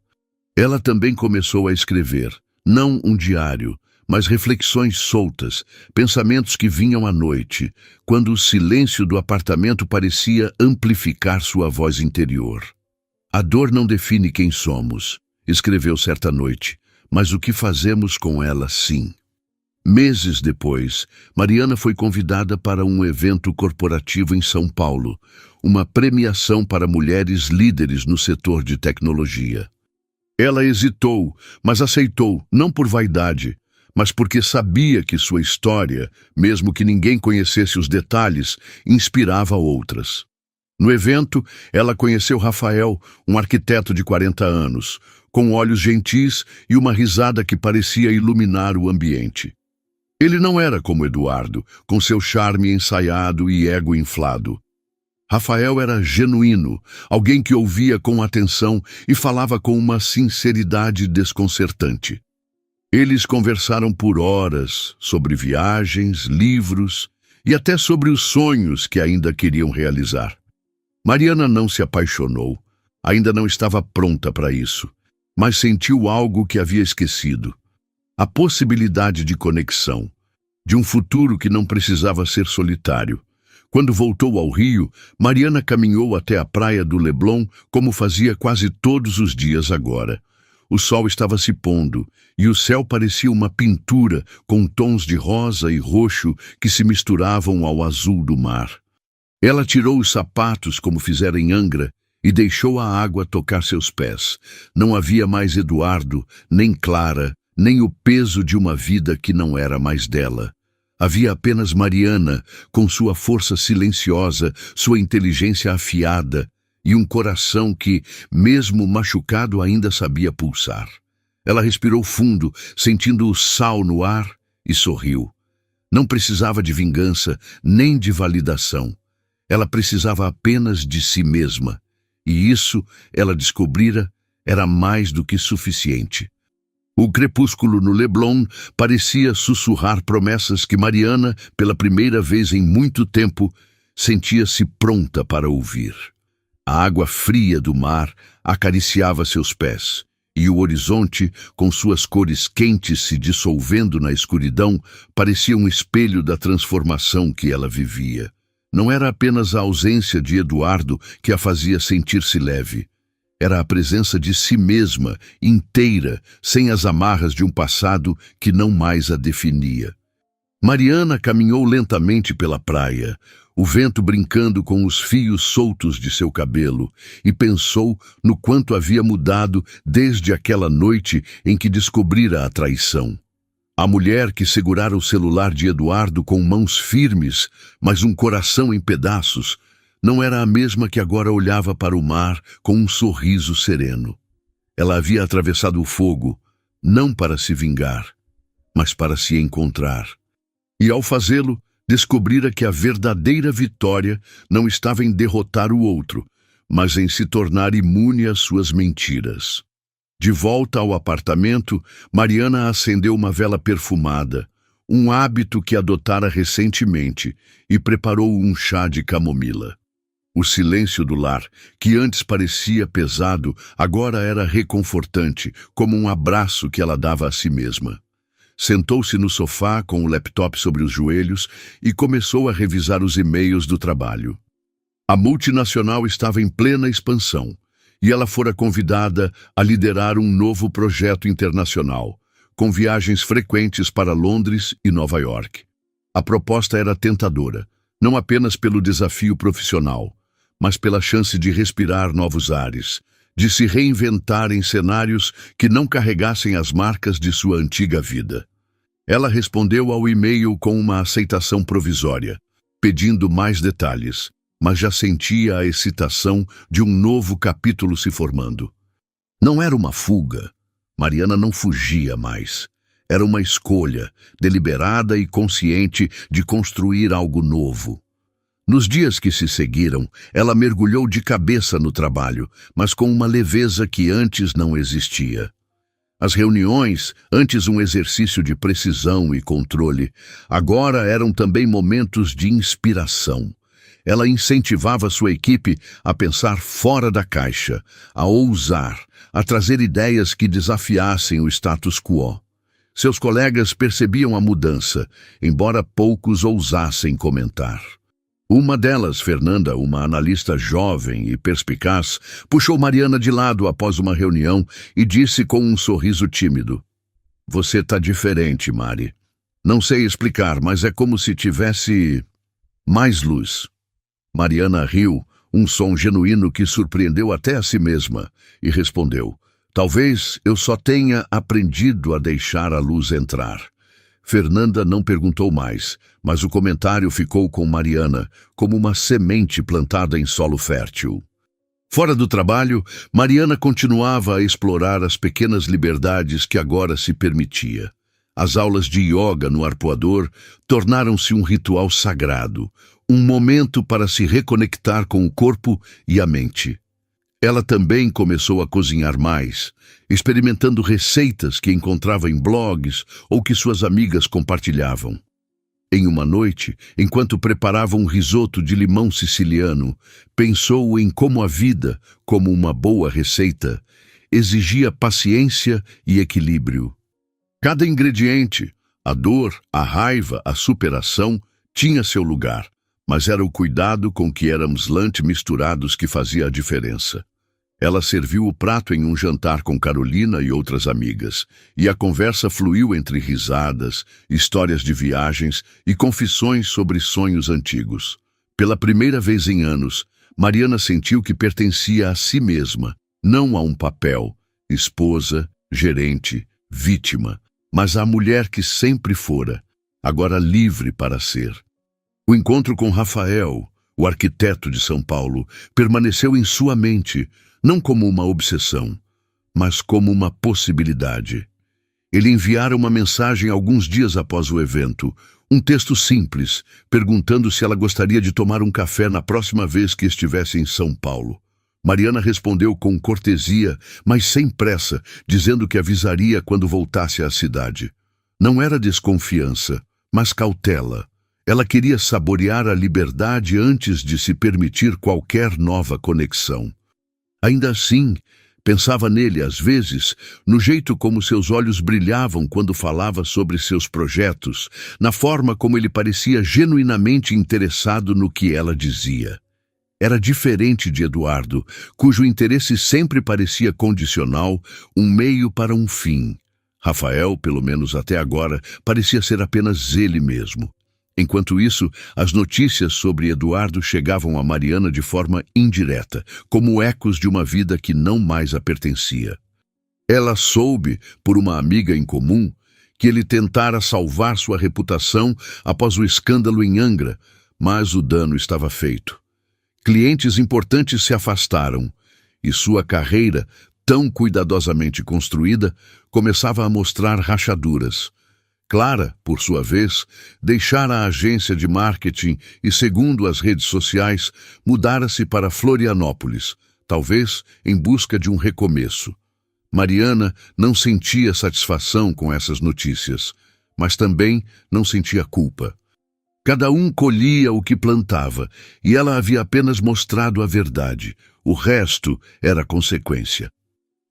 Ela também começou a escrever, não um diário, mas reflexões soltas, pensamentos que vinham à noite, quando o silêncio do apartamento parecia amplificar sua voz interior. A dor não define quem somos, escreveu certa noite, mas o que fazemos com ela sim. Meses depois, Mariana foi convidada para um evento corporativo em São Paulo, uma premiação para mulheres líderes no setor de tecnologia. Ela hesitou, mas aceitou, não por vaidade, mas porque sabia que sua história, mesmo que ninguém conhecesse os detalhes, inspirava outras. No evento, ela conheceu Rafael, um arquiteto de 40 anos, com olhos gentis e uma risada que parecia iluminar o ambiente. Ele não era como Eduardo, com seu charme ensaiado e ego inflado. Rafael era genuíno, alguém que ouvia com atenção e falava com uma sinceridade desconcertante. Eles conversaram por horas sobre viagens, livros e até sobre os sonhos que ainda queriam realizar. Mariana não se apaixonou, ainda não estava pronta para isso, mas sentiu algo que havia esquecido. A possibilidade de conexão, de um futuro que não precisava ser solitário. Quando voltou ao Rio, Mariana caminhou até a praia do Leblon como fazia quase todos os dias agora. O sol estava se pondo e o céu parecia uma pintura com tons de rosa e roxo que se misturavam ao azul do mar. Ela tirou os sapatos como fizera em Angra e deixou a água tocar seus pés. Não havia mais Eduardo, nem Clara, nem o peso de uma vida que não era mais dela. Havia apenas Mariana, com sua força silenciosa, sua inteligência afiada e um coração que, mesmo machucado, ainda sabia pulsar. Ela respirou fundo, sentindo o sal no ar, e sorriu. Não precisava de vingança, nem de validação. Ela precisava apenas de si mesma. E isso, ela descobrira, era mais do que suficiente. O crepúsculo no Leblon parecia sussurrar promessas que Mariana, pela primeira vez em muito tempo, sentia-se pronta para ouvir. A água fria do mar acariciava seus pés, e o horizonte, com suas cores quentes se dissolvendo na escuridão, parecia um espelho da transformação que ela vivia. Não era apenas a ausência de Eduardo que a fazia sentir-se leve. Era a presença de si mesma, inteira, sem as amarras de um passado que não mais a definia. Mariana caminhou lentamente pela praia, o vento brincando com os fios soltos de seu cabelo, e pensou no quanto havia mudado desde aquela noite em que descobrira a traição. A mulher que segurara o celular de Eduardo com mãos firmes, mas um coração em pedaços, não era a mesma que agora olhava para o mar com um sorriso sereno. Ela havia atravessado o fogo, não para se vingar, mas para se encontrar. E ao fazê-lo, descobrira que a verdadeira vitória não estava em derrotar o outro, mas em se tornar imune às suas mentiras. De volta ao apartamento, Mariana acendeu uma vela perfumada, um hábito que adotara recentemente, e preparou um chá de camomila. O silêncio do lar, que antes parecia pesado, agora era reconfortante, como um abraço que ela dava a si mesma. Sentou-se no sofá com o laptop sobre os joelhos e começou a revisar os e-mails do trabalho. A multinacional estava em plena expansão, e ela fora convidada a liderar um novo projeto internacional, com viagens frequentes para Londres e Nova York. A proposta era tentadora, não apenas pelo desafio profissional, mas pela chance de respirar novos ares, de se reinventar em cenários que não carregassem as marcas de sua antiga vida. Ela respondeu ao e-mail com uma aceitação provisória, pedindo mais detalhes, mas já sentia a excitação de um novo capítulo se formando. Não era uma fuga. Mariana não fugia mais. Era uma escolha, deliberada e consciente, de construir algo novo. Nos dias que se seguiram, ela mergulhou de cabeça no trabalho, mas com uma leveza que antes não existia. As reuniões, antes um exercício de precisão e controle, agora eram também momentos de inspiração. Ela incentivava sua equipe a pensar fora da caixa, a ousar, a trazer ideias que desafiassem o status quo. Seus colegas percebiam a mudança, embora poucos ousassem comentar. Uma delas, Fernanda, uma analista jovem e perspicaz, puxou Mariana de lado após uma reunião e disse com um sorriso tímido: "Você tá diferente, Mari. Não sei explicar, mas é como se tivesse mais luz." Mariana riu, um som genuíno que surpreendeu até a si mesma, e respondeu: "Talvez eu só tenha aprendido a deixar a luz entrar." Fernanda não perguntou mais, mas o comentário ficou com Mariana, como uma semente plantada em solo fértil. Fora do trabalho, Mariana continuava a explorar as pequenas liberdades que agora se permitia. As aulas de yoga no arpoador tornaram-se um ritual sagrado, um momento para se reconectar com o corpo e a mente. Ela também começou a cozinhar mais, experimentando receitas que encontrava em blogs ou que suas amigas compartilhavam. Em uma noite, enquanto preparava um risoto de limão siciliano, pensou em como a vida, como uma boa receita, exigia paciência e equilíbrio. Cada ingrediente, a dor, a raiva, a superação, tinha seu lugar, mas era o cuidado com que éramos misturados que fazia a diferença. Ela serviu o prato em um jantar com Carolina e outras amigas, e a conversa fluiu entre risadas, histórias de viagens e confissões sobre sonhos antigos. Pela primeira vez em anos, Mariana sentiu que pertencia a si mesma, não a um papel, esposa, gerente, vítima, mas à mulher que sempre fora, agora livre para ser. O encontro com Rafael, o arquiteto de São Paulo, permaneceu em sua mente, não como uma obsessão, mas como uma possibilidade. Ele enviara uma mensagem alguns dias após o evento, um texto simples, perguntando se ela gostaria de tomar um café na próxima vez que estivesse em São Paulo. Mariana respondeu com cortesia, mas sem pressa, dizendo que avisaria quando voltasse à cidade. Não era desconfiança, mas cautela. Ela queria saborear a liberdade antes de se permitir qualquer nova conexão. Ainda assim, pensava nele às vezes, no jeito como seus olhos brilhavam quando falava sobre seus projetos, na forma como ele parecia genuinamente interessado no que ela dizia. Era diferente de Eduardo, cujo interesse sempre parecia condicional, um meio para um fim. Rafael, pelo menos até agora, parecia ser apenas ele mesmo. Enquanto isso, as notícias sobre Eduardo chegavam a Mariana de forma indireta, como ecos de uma vida que não mais a pertencia. Ela soube, por uma amiga em comum, que ele tentara salvar sua reputação após o escândalo em Angra, mas o dano estava feito. Clientes importantes se afastaram, e sua carreira, tão cuidadosamente construída, começava a mostrar rachaduras. Clara, por sua vez, deixara a agência de marketing e, segundo as redes sociais, mudara-se para Florianópolis, talvez em busca de um recomeço. Mariana não sentia satisfação com essas notícias, mas também não sentia culpa. Cada um colhia o que plantava, e ela havia apenas mostrado a verdade. O resto era consequência.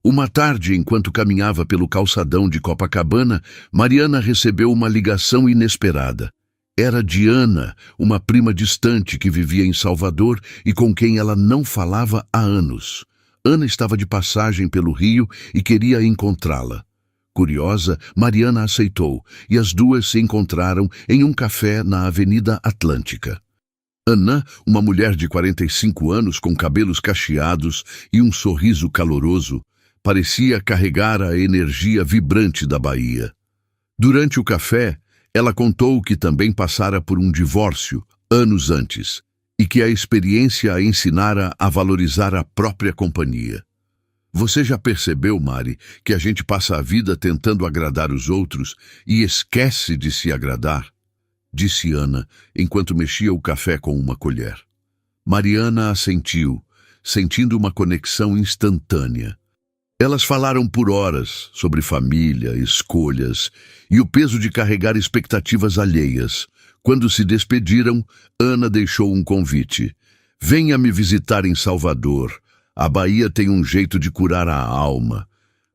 Uma tarde, enquanto caminhava pelo calçadão de Copacabana, Mariana recebeu uma ligação inesperada. Era Diana, uma prima distante que vivia em Salvador e com quem ela não falava há anos. Ana estava de passagem pelo Rio e queria encontrá-la. Curiosa, Mariana aceitou, e as duas se encontraram em um café na Avenida Atlântica. Ana, uma mulher de 45 anos com cabelos cacheados e um sorriso caloroso, parecia carregar a energia vibrante da Bahia. Durante o café, ela contou que também passara por um divórcio anos antes e que a experiência a ensinara a valorizar a própria companhia. Você já percebeu, Mari, que a gente passa a vida tentando agradar os outros e esquece de se agradar? Disse Ana, enquanto mexia o café com uma colher. Mariana assentiu, sentindo uma conexão instantânea. Elas falaram por horas sobre família, escolhas e o peso de carregar expectativas alheias, Quando se despediram, Ana deixou um convite. Venha me visitar em Salvador. A Bahia tem um jeito de curar a alma.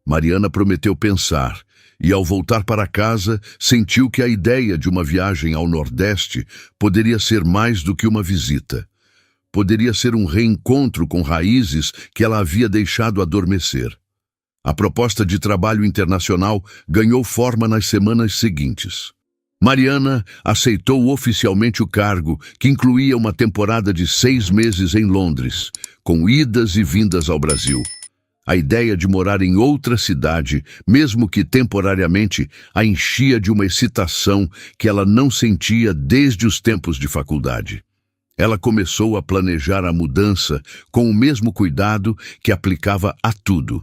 Mariana prometeu pensar, e ao voltar para casa, sentiu que a ideia de uma viagem ao Nordeste poderia ser mais do que uma visita. Poderia ser um reencontro com raízes que ela havia deixado adormecer. A proposta de trabalho internacional ganhou forma nas semanas seguintes. Mariana aceitou oficialmente o cargo, que incluía uma temporada de 6 meses em Londres, com idas e vindas ao Brasil. A ideia de morar em outra cidade, mesmo que temporariamente, a enchia de uma excitação que ela não sentia desde os tempos de faculdade. Ela começou a planejar a mudança com o mesmo cuidado que aplicava a tudo.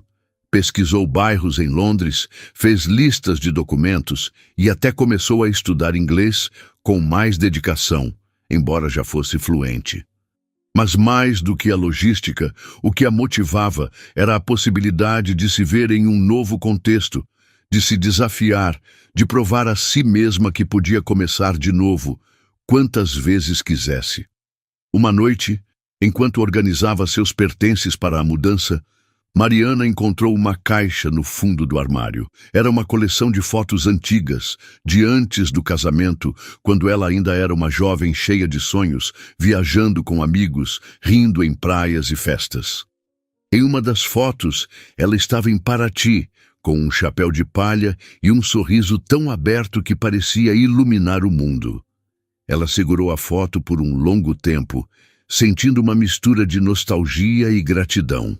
Pesquisou bairros em Londres, fez listas de documentos e até começou a estudar inglês com mais dedicação, embora já fosse fluente. Mas mais do que a logística, o que a motivava era a possibilidade de se ver em um novo contexto, de se desafiar, de provar a si mesma que podia começar de novo, quantas vezes quisesse. Uma noite, enquanto organizava seus pertences para a mudança, Mariana encontrou uma caixa no fundo do armário. Era uma coleção de fotos antigas, de antes do casamento, quando ela ainda era uma jovem cheia de sonhos, viajando com amigos, rindo em praias e festas. Em uma das fotos, ela estava em Paraty, com um chapéu de palha e um sorriso tão aberto que parecia iluminar o mundo. Ela segurou a foto por um longo tempo, sentindo uma mistura de nostalgia e gratidão.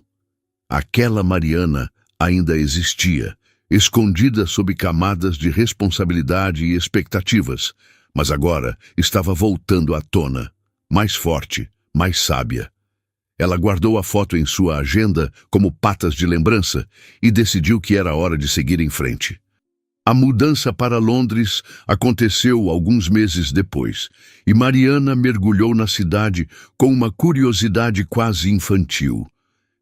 Aquela Mariana ainda existia, escondida sob camadas de responsabilidade e expectativas, mas agora estava voltando à tona, mais forte, mais sábia. Ela guardou a foto em sua agenda como patas de lembrança e decidiu que era hora de seguir em frente. A mudança para Londres aconteceu alguns meses depois, e Mariana mergulhou na cidade com uma curiosidade quase infantil.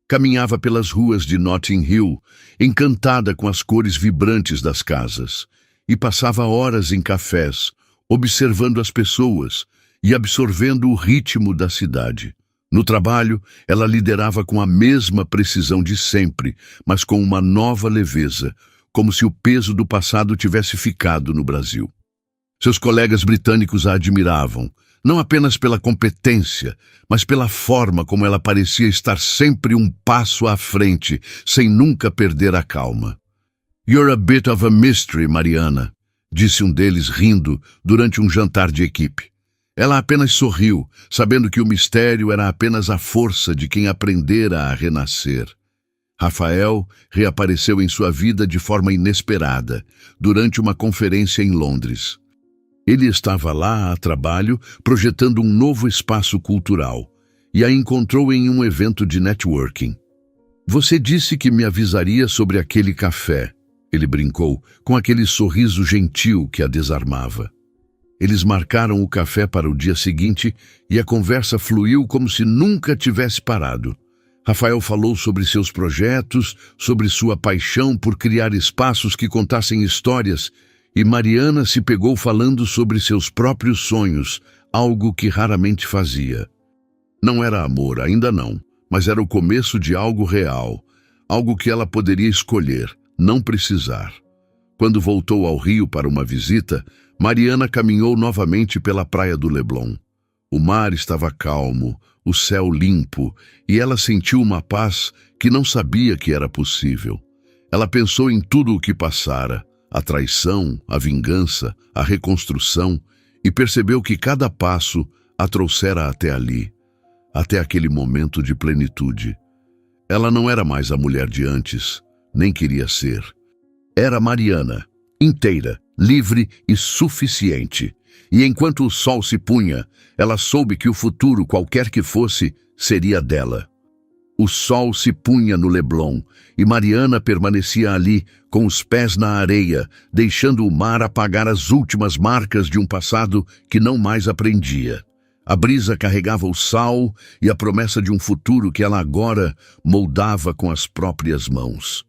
Caminhava pelas ruas de Notting Hill, encantada com as cores vibrantes das casas, e passava horas em cafés, observando as pessoas e absorvendo o ritmo da cidade. No trabalho, ela liderava com a mesma precisão de sempre, mas com uma nova leveza, como se o peso do passado tivesse ficado no Brasil. Seus colegas britânicos a admiravam, não apenas pela competência, mas pela forma como ela parecia estar sempre um passo à frente, sem nunca perder a calma. "You're a bit of a mystery, Mariana", disse um deles rindo durante um jantar de equipe. Ela apenas sorriu, sabendo que o mistério era apenas a força de quem aprendera a renascer. Rafael reapareceu em sua vida de forma inesperada, durante uma conferência em Londres. Ele estava lá a trabalho, projetando um novo espaço cultural, e a encontrou em um evento de networking. "Você disse que me avisaria sobre aquele café", ele brincou, com aquele sorriso gentil que a desarmava. Eles marcaram o café para o dia seguinte e a conversa fluiu como se nunca tivesse parado. Rafael falou sobre seus projetos, sobre sua paixão por criar espaços que contassem histórias, e Mariana se pegou falando sobre seus próprios sonhos, algo que raramente fazia. Não era amor, ainda não, mas era o começo de algo real, algo que ela poderia escolher, não precisar. Quando voltou ao Rio para uma visita, Mariana caminhou novamente pela praia do Leblon. O mar estava calmo, o céu limpo, e ela sentiu uma paz que não sabia que era possível. Ela pensou em tudo o que passara, a traição, a vingança, a reconstrução, e percebeu que cada passo a trouxera até ali, até aquele momento de plenitude. Ela não era mais a mulher de antes, nem queria ser. Era Mariana, inteira, livre e suficiente. E enquanto o sol se punha, ela soube que o futuro, qualquer que fosse, seria dela. O sol se punha no Leblon, e Mariana permanecia ali, com os pés na areia, deixando o mar apagar as últimas marcas de um passado que não mais aprendia. A brisa carregava o sal e a promessa de um futuro que ela agora moldava com as próprias mãos.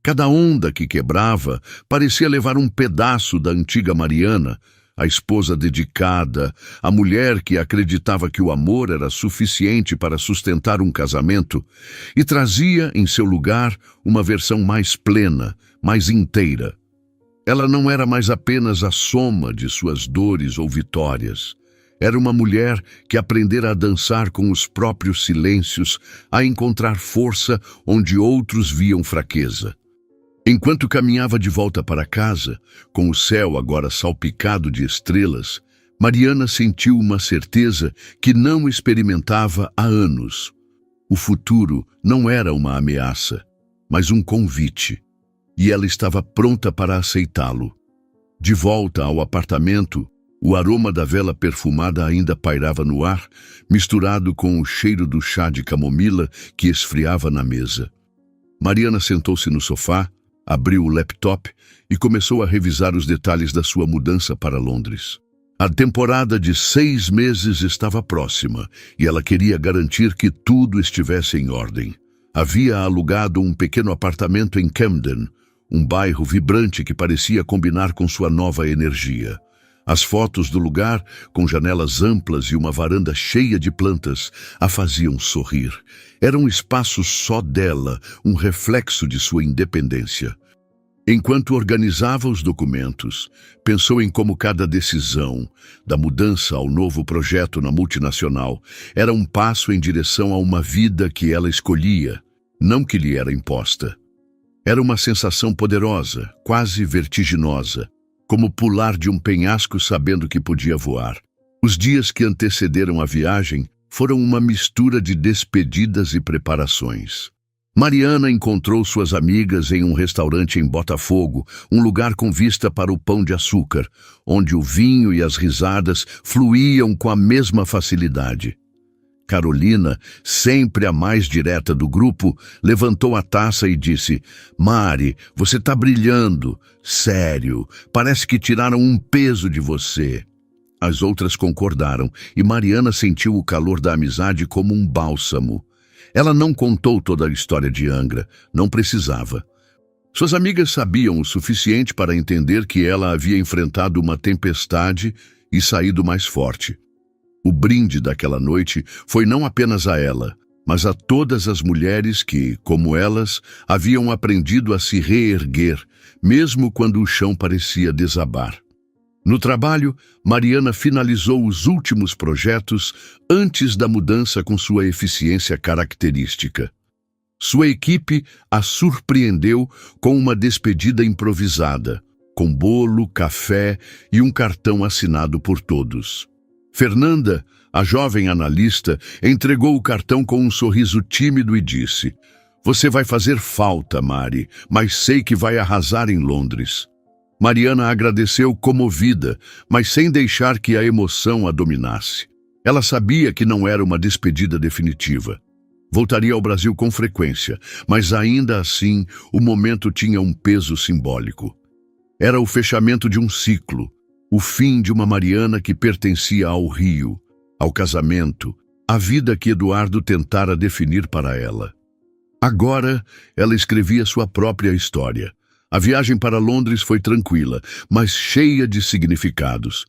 Cada onda que quebrava parecia levar um pedaço da antiga Mariana, a esposa dedicada, a mulher que acreditava que o amor era suficiente para sustentar um casamento e trazia em seu lugar uma versão mais plena, mais inteira. Ela não era mais apenas a soma de suas dores ou vitórias. Era uma mulher que aprendera a dançar com os próprios silêncios, a encontrar força onde outros viam fraqueza. Enquanto caminhava de volta para casa, com o céu agora salpicado de estrelas, Mariana sentiu uma certeza que não experimentava há anos. O futuro não era uma ameaça, mas um convite, e ela estava pronta para aceitá-lo. De volta ao apartamento, o aroma da vela perfumada ainda pairava no ar, misturado com o cheiro do chá de camomila que esfriava na mesa. Mariana sentou-se no sofá, abriu o laptop e começou a revisar os detalhes da sua mudança para Londres. A temporada de 6 meses estava próxima e ela queria garantir que tudo estivesse em ordem. Havia alugado um pequeno apartamento em Camden, um bairro vibrante que parecia combinar com sua nova energia. As fotos do lugar, com janelas amplas e uma varanda cheia de plantas, a faziam sorrir. Era um espaço só dela, um reflexo de sua independência. Enquanto organizava os documentos, pensou em como cada decisão, da mudança ao novo projeto na multinacional, era um passo em direção a uma vida que ela escolhia, não que lhe era imposta. Era uma sensação poderosa, quase vertiginosa, como pular de um penhasco sabendo que podia voar. Os dias que antecederam a viagem foram uma mistura de despedidas e preparações. Mariana encontrou suas amigas em um restaurante em Botafogo, um lugar com vista para o Pão de Açúcar, onde o vinho e as risadas fluíam com a mesma facilidade. Carolina, sempre a mais direta do grupo, levantou a taça e disse: "Mari, você está brilhando. Sério, parece que tiraram um peso de você." As outras concordaram e Mariana sentiu o calor da amizade como um bálsamo. Ela não contou toda a história de Angra, não precisava. Suas amigas sabiam o suficiente para entender que ela havia enfrentado uma tempestade e saído mais forte. O brinde daquela noite foi não apenas a ela, mas a todas as mulheres que, como elas, haviam aprendido a se reerguer, mesmo quando o chão parecia desabar. No trabalho, Mariana finalizou os últimos projetos antes da mudança com sua eficiência característica. Sua equipe a surpreendeu com uma despedida improvisada, com bolo, café e um cartão assinado por todos. Fernanda, a jovem analista, entregou o cartão com um sorriso tímido e disse: "Você vai fazer falta, Mari, mas sei que vai arrasar em Londres." Mariana agradeceu comovida, mas sem deixar que a emoção a dominasse. Ela sabia que não era uma despedida definitiva. Voltaria ao Brasil com frequência, mas ainda assim o momento tinha um peso simbólico. Era o fechamento de um ciclo, o fim de uma Mariana que pertencia ao Rio, ao casamento, à vida que Eduardo tentara definir para ela. Agora, ela escrevia sua própria história. A viagem para Londres foi tranquila, mas cheia de significados.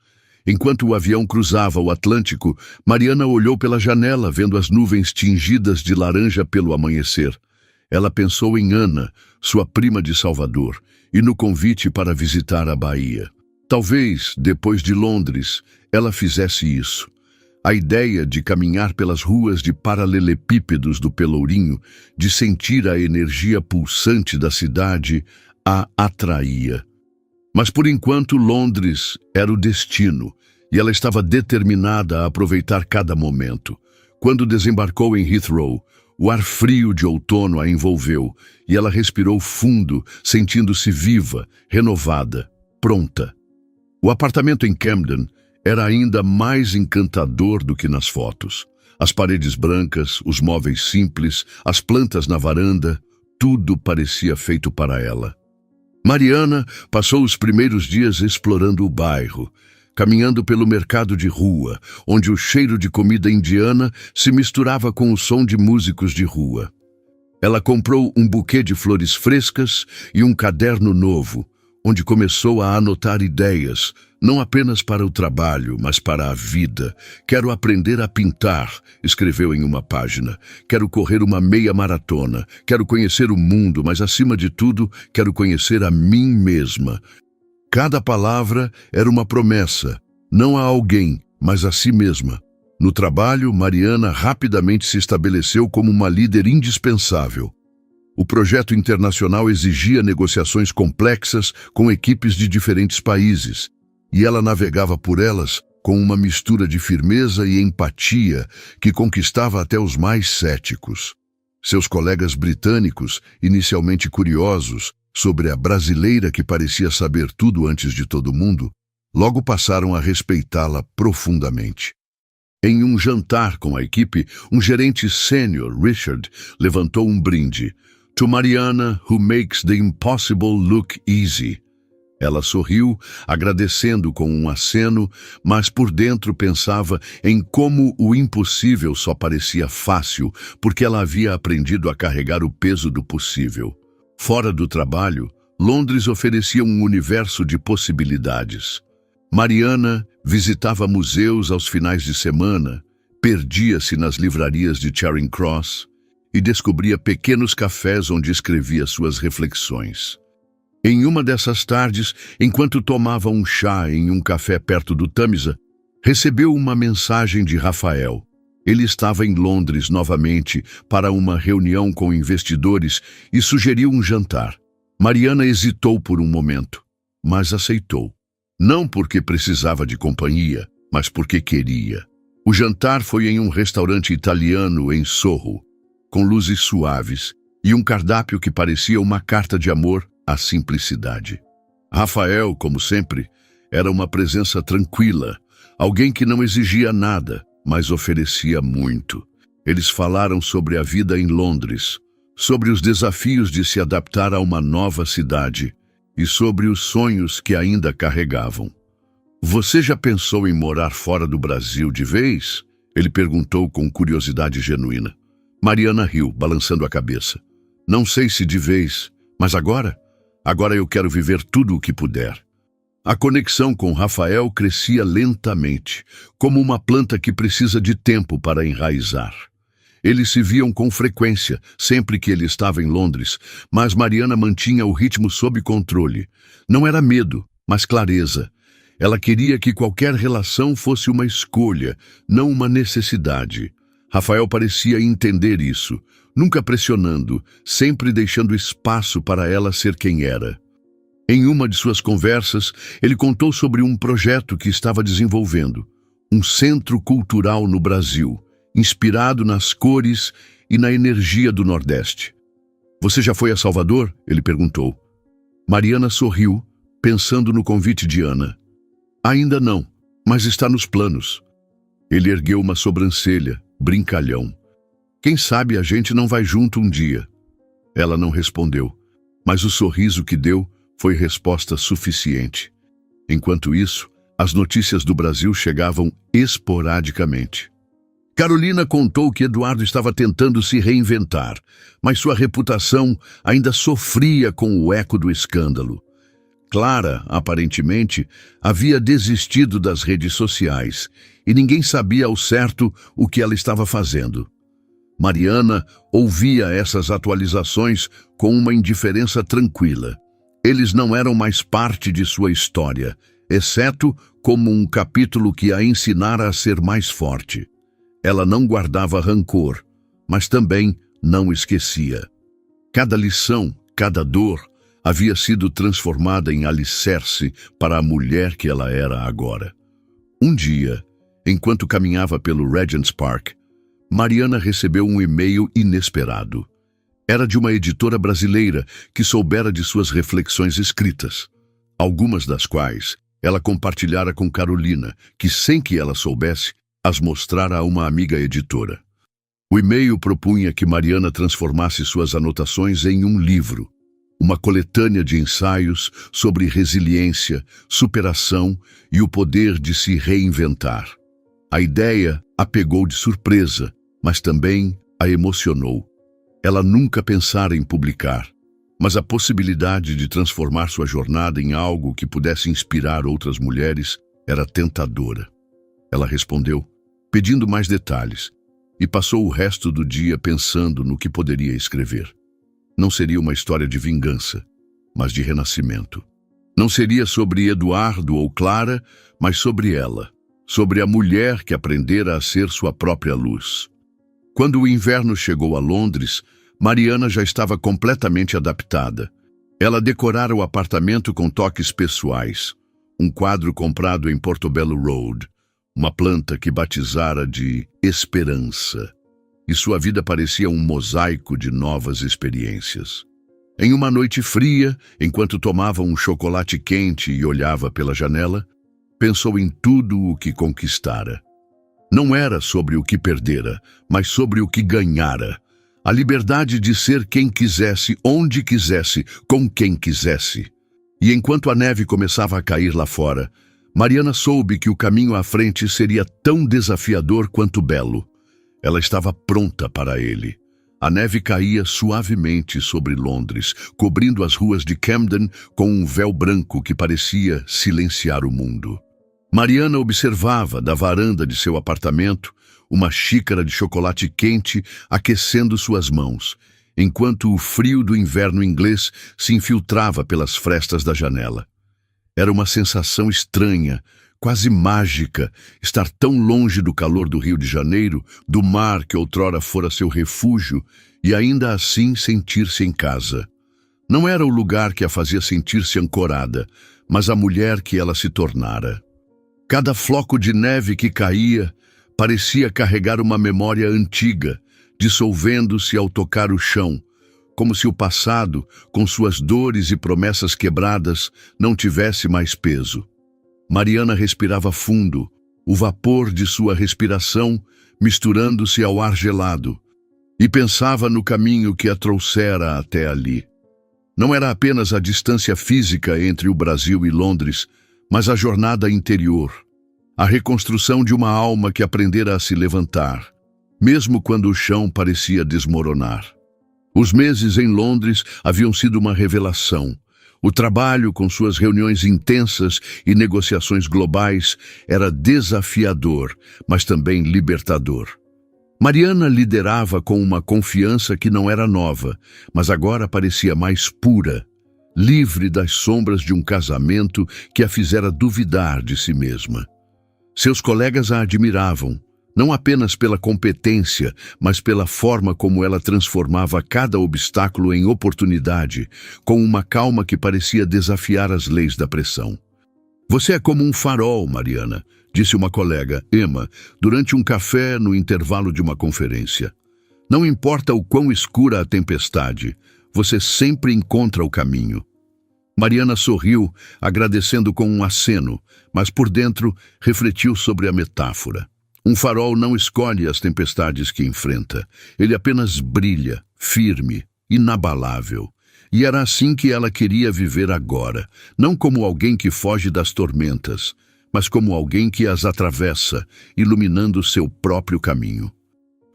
Enquanto o avião cruzava o Atlântico, Mariana olhou pela janela, vendo as nuvens tingidas de laranja pelo amanhecer. Ela pensou em Ana, sua prima de Salvador, e no convite para visitar a Bahia. Talvez, depois de Londres, ela fizesse isso. A ideia de caminhar pelas ruas de paralelepípedos do Pelourinho, de sentir a energia pulsante da cidade, a atraía. Mas por enquanto Londres era o destino, e ela estava determinada a aproveitar cada momento. Quando desembarcou em Heathrow, o ar frio de outono a envolveu, e ela respirou fundo, sentindo-se viva, renovada, pronta. O apartamento em Camden era ainda mais encantador do que nas fotos. As paredes brancas, os móveis simples, as plantas na varanda, tudo parecia feito para ela. Mariana passou os primeiros dias explorando o bairro, caminhando pelo mercado de rua, onde o cheiro de comida indiana se misturava com o som de músicos de rua. Ela comprou um buquê de flores frescas e um caderno novo, onde começou a anotar ideias, não apenas para o trabalho, mas para a vida. Quero aprender a pintar, escreveu em uma página. Quero correr uma meia maratona. Quero conhecer o mundo, mas acima de tudo, quero conhecer a mim mesma. Cada palavra era uma promessa, não a alguém, mas a si mesma. No trabalho, Mariana rapidamente se estabeleceu como uma líder indispensável. O projeto internacional exigia negociações complexas com equipes de diferentes países, e ela navegava por elas com uma mistura de firmeza e empatia que conquistava até os mais céticos. Seus colegas britânicos, inicialmente curiosos sobre a brasileira que parecia saber tudo antes de todo mundo, logo passaram a respeitá-la profundamente. Em um jantar com a equipe, um gerente sênior, Richard, levantou um brinde. To Mariana, who makes the impossible look easy. Ela sorriu, agradecendo com um aceno, mas por dentro pensava em como o impossível só parecia fácil, porque ela havia aprendido a carregar o peso do possível. Fora do trabalho, Londres oferecia um universo de possibilidades. Mariana visitava museus aos finais de semana, perdia-se nas livrarias de Charing Cross, e descobria pequenos cafés onde escrevia suas reflexões. Em uma dessas tardes, enquanto tomava um chá em um café perto do Tâmisa, recebeu uma mensagem de Rafael. Ele estava em Londres novamente para uma reunião com investidores e sugeriu um jantar. Mariana hesitou por um momento, mas aceitou. Não porque precisava de companhia, mas porque queria. O jantar foi em um restaurante italiano em Soho, com luzes suaves e um cardápio que parecia uma carta de amor à simplicidade. Rafael, como sempre, era uma presença tranquila, alguém que não exigia nada, mas oferecia muito. Eles falaram sobre a vida em Londres, sobre os desafios de se adaptar a uma nova cidade e sobre os sonhos que ainda carregavam. Você já pensou em morar fora do Brasil de vez? Ele perguntou com curiosidade genuína. Mariana riu, balançando a cabeça. Não sei se de vez, mas agora? Agora eu quero viver tudo o que puder. A conexão com Rafael crescia lentamente, como uma planta que precisa de tempo para enraizar. Eles se viam com frequência, sempre que ele estava em Londres, mas Mariana mantinha o ritmo sob controle. Não era medo, mas clareza. Ela queria que qualquer relação fosse uma escolha, não uma necessidade. Rafael parecia entender isso, nunca pressionando, sempre deixando espaço para ela ser quem era. Em uma de suas conversas, ele contou sobre um projeto que estava desenvolvendo, um centro cultural no Brasil, inspirado nas cores e na energia do Nordeste. Você já foi a Salvador? Ele perguntou. Mariana sorriu, pensando no convite de Ana. Ainda não, mas está nos planos. Ele ergueu uma sobrancelha, brincalhão. Quem sabe a gente não vai junto um dia? Ela não respondeu, mas o sorriso que deu foi resposta suficiente. Enquanto isso, as notícias do Brasil chegavam esporadicamente. Carolina contou que Eduardo estava tentando se reinventar, mas sua reputação ainda sofria com o eco do escândalo. Clara, aparentemente, havia desistido das redes sociais e ninguém sabia ao certo o que ela estava fazendo. Mariana ouvia essas atualizações com uma indiferença tranquila. Eles não eram mais parte de sua história, exceto como um capítulo que a ensinara a ser mais forte. Ela não guardava rancor, mas também não esquecia. Cada lição, cada dor, havia sido transformada em alicerce para a mulher que ela era agora. Um dia, enquanto caminhava pelo Regent's Park, Mariana recebeu um e-mail inesperado. Era de uma editora brasileira que soubera de suas reflexões escritas, algumas das quais ela compartilhara com Carolina, que, sem que ela soubesse, as mostrara a uma amiga editora. O e-mail propunha que Mariana transformasse suas anotações em um livro, uma coletânea de ensaios sobre resiliência, superação e o poder de se reinventar. A ideia a pegou de surpresa, mas também a emocionou. Ela nunca pensara em publicar, mas a possibilidade de transformar sua jornada em algo que pudesse inspirar outras mulheres era tentadora. Ela respondeu, pedindo mais detalhes, e passou o resto do dia pensando no que poderia escrever. Não seria uma história de vingança, mas de renascimento. Não seria sobre Eduardo ou Clara, mas sobre ela, sobre a mulher que aprendera a ser sua própria luz. Quando o inverno chegou a Londres, Mariana já estava completamente adaptada. Ela decorara o apartamento com toques pessoais, um quadro comprado em Portobello Road, uma planta que batizara de esperança, e sua vida parecia um mosaico de novas experiências. Em uma noite fria, enquanto tomava um chocolate quente e olhava pela janela, pensou em tudo o que conquistara. Não era sobre o que perdera, mas sobre o que ganhara. A liberdade de ser quem quisesse, onde quisesse, com quem quisesse. E enquanto a neve começava a cair lá fora, Mariana soube que o caminho à frente seria tão desafiador quanto belo. Ela estava pronta para ele. A neve caía suavemente sobre Londres, cobrindo as ruas de Camden com um véu branco que parecia silenciar o mundo. Mariana observava da varanda de seu apartamento uma xícara de chocolate quente aquecendo suas mãos, enquanto o frio do inverno inglês se infiltrava pelas frestas da janela. Era uma sensação estranha, quase mágica, estar tão longe do calor do Rio de Janeiro, do mar que outrora fora seu refúgio, e ainda assim sentir-se em casa. Não era o lugar que a fazia sentir-se ancorada, mas a mulher que ela se tornara. Cada floco de neve que caía parecia carregar uma memória antiga, dissolvendo-se ao tocar o chão, como se o passado, com suas dores e promessas quebradas, não tivesse mais peso. Mariana respirava fundo, o vapor de sua respiração misturando-se ao ar gelado, e pensava no caminho que a trouxera até ali. Não era apenas a distância física entre o Brasil e Londres, mas a jornada interior, a reconstrução de uma alma que aprendera a se levantar, mesmo quando o chão parecia desmoronar. Os meses em Londres haviam sido uma revelação. O trabalho, com suas reuniões intensas e negociações globais, era desafiador, mas também libertador. Mariana liderava com uma confiança que não era nova, mas agora parecia mais pura, livre das sombras de um casamento que a fizera duvidar de si mesma. Seus colegas a admiravam, não apenas pela competência, mas pela forma como ela transformava cada obstáculo em oportunidade, com uma calma que parecia desafiar as leis da pressão. Você é como um farol, Mariana, disse uma colega, Emma, durante um café no intervalo de uma conferência. Não importa o quão escura a tempestade, você sempre encontra o caminho. Mariana sorriu, agradecendo com um aceno, mas por dentro refletiu sobre a metáfora. Um farol não escolhe as tempestades que enfrenta. Ele apenas brilha, firme, inabalável. E era assim que ela queria viver agora, não como alguém que foge das tormentas, mas como alguém que as atravessa, iluminando seu próprio caminho.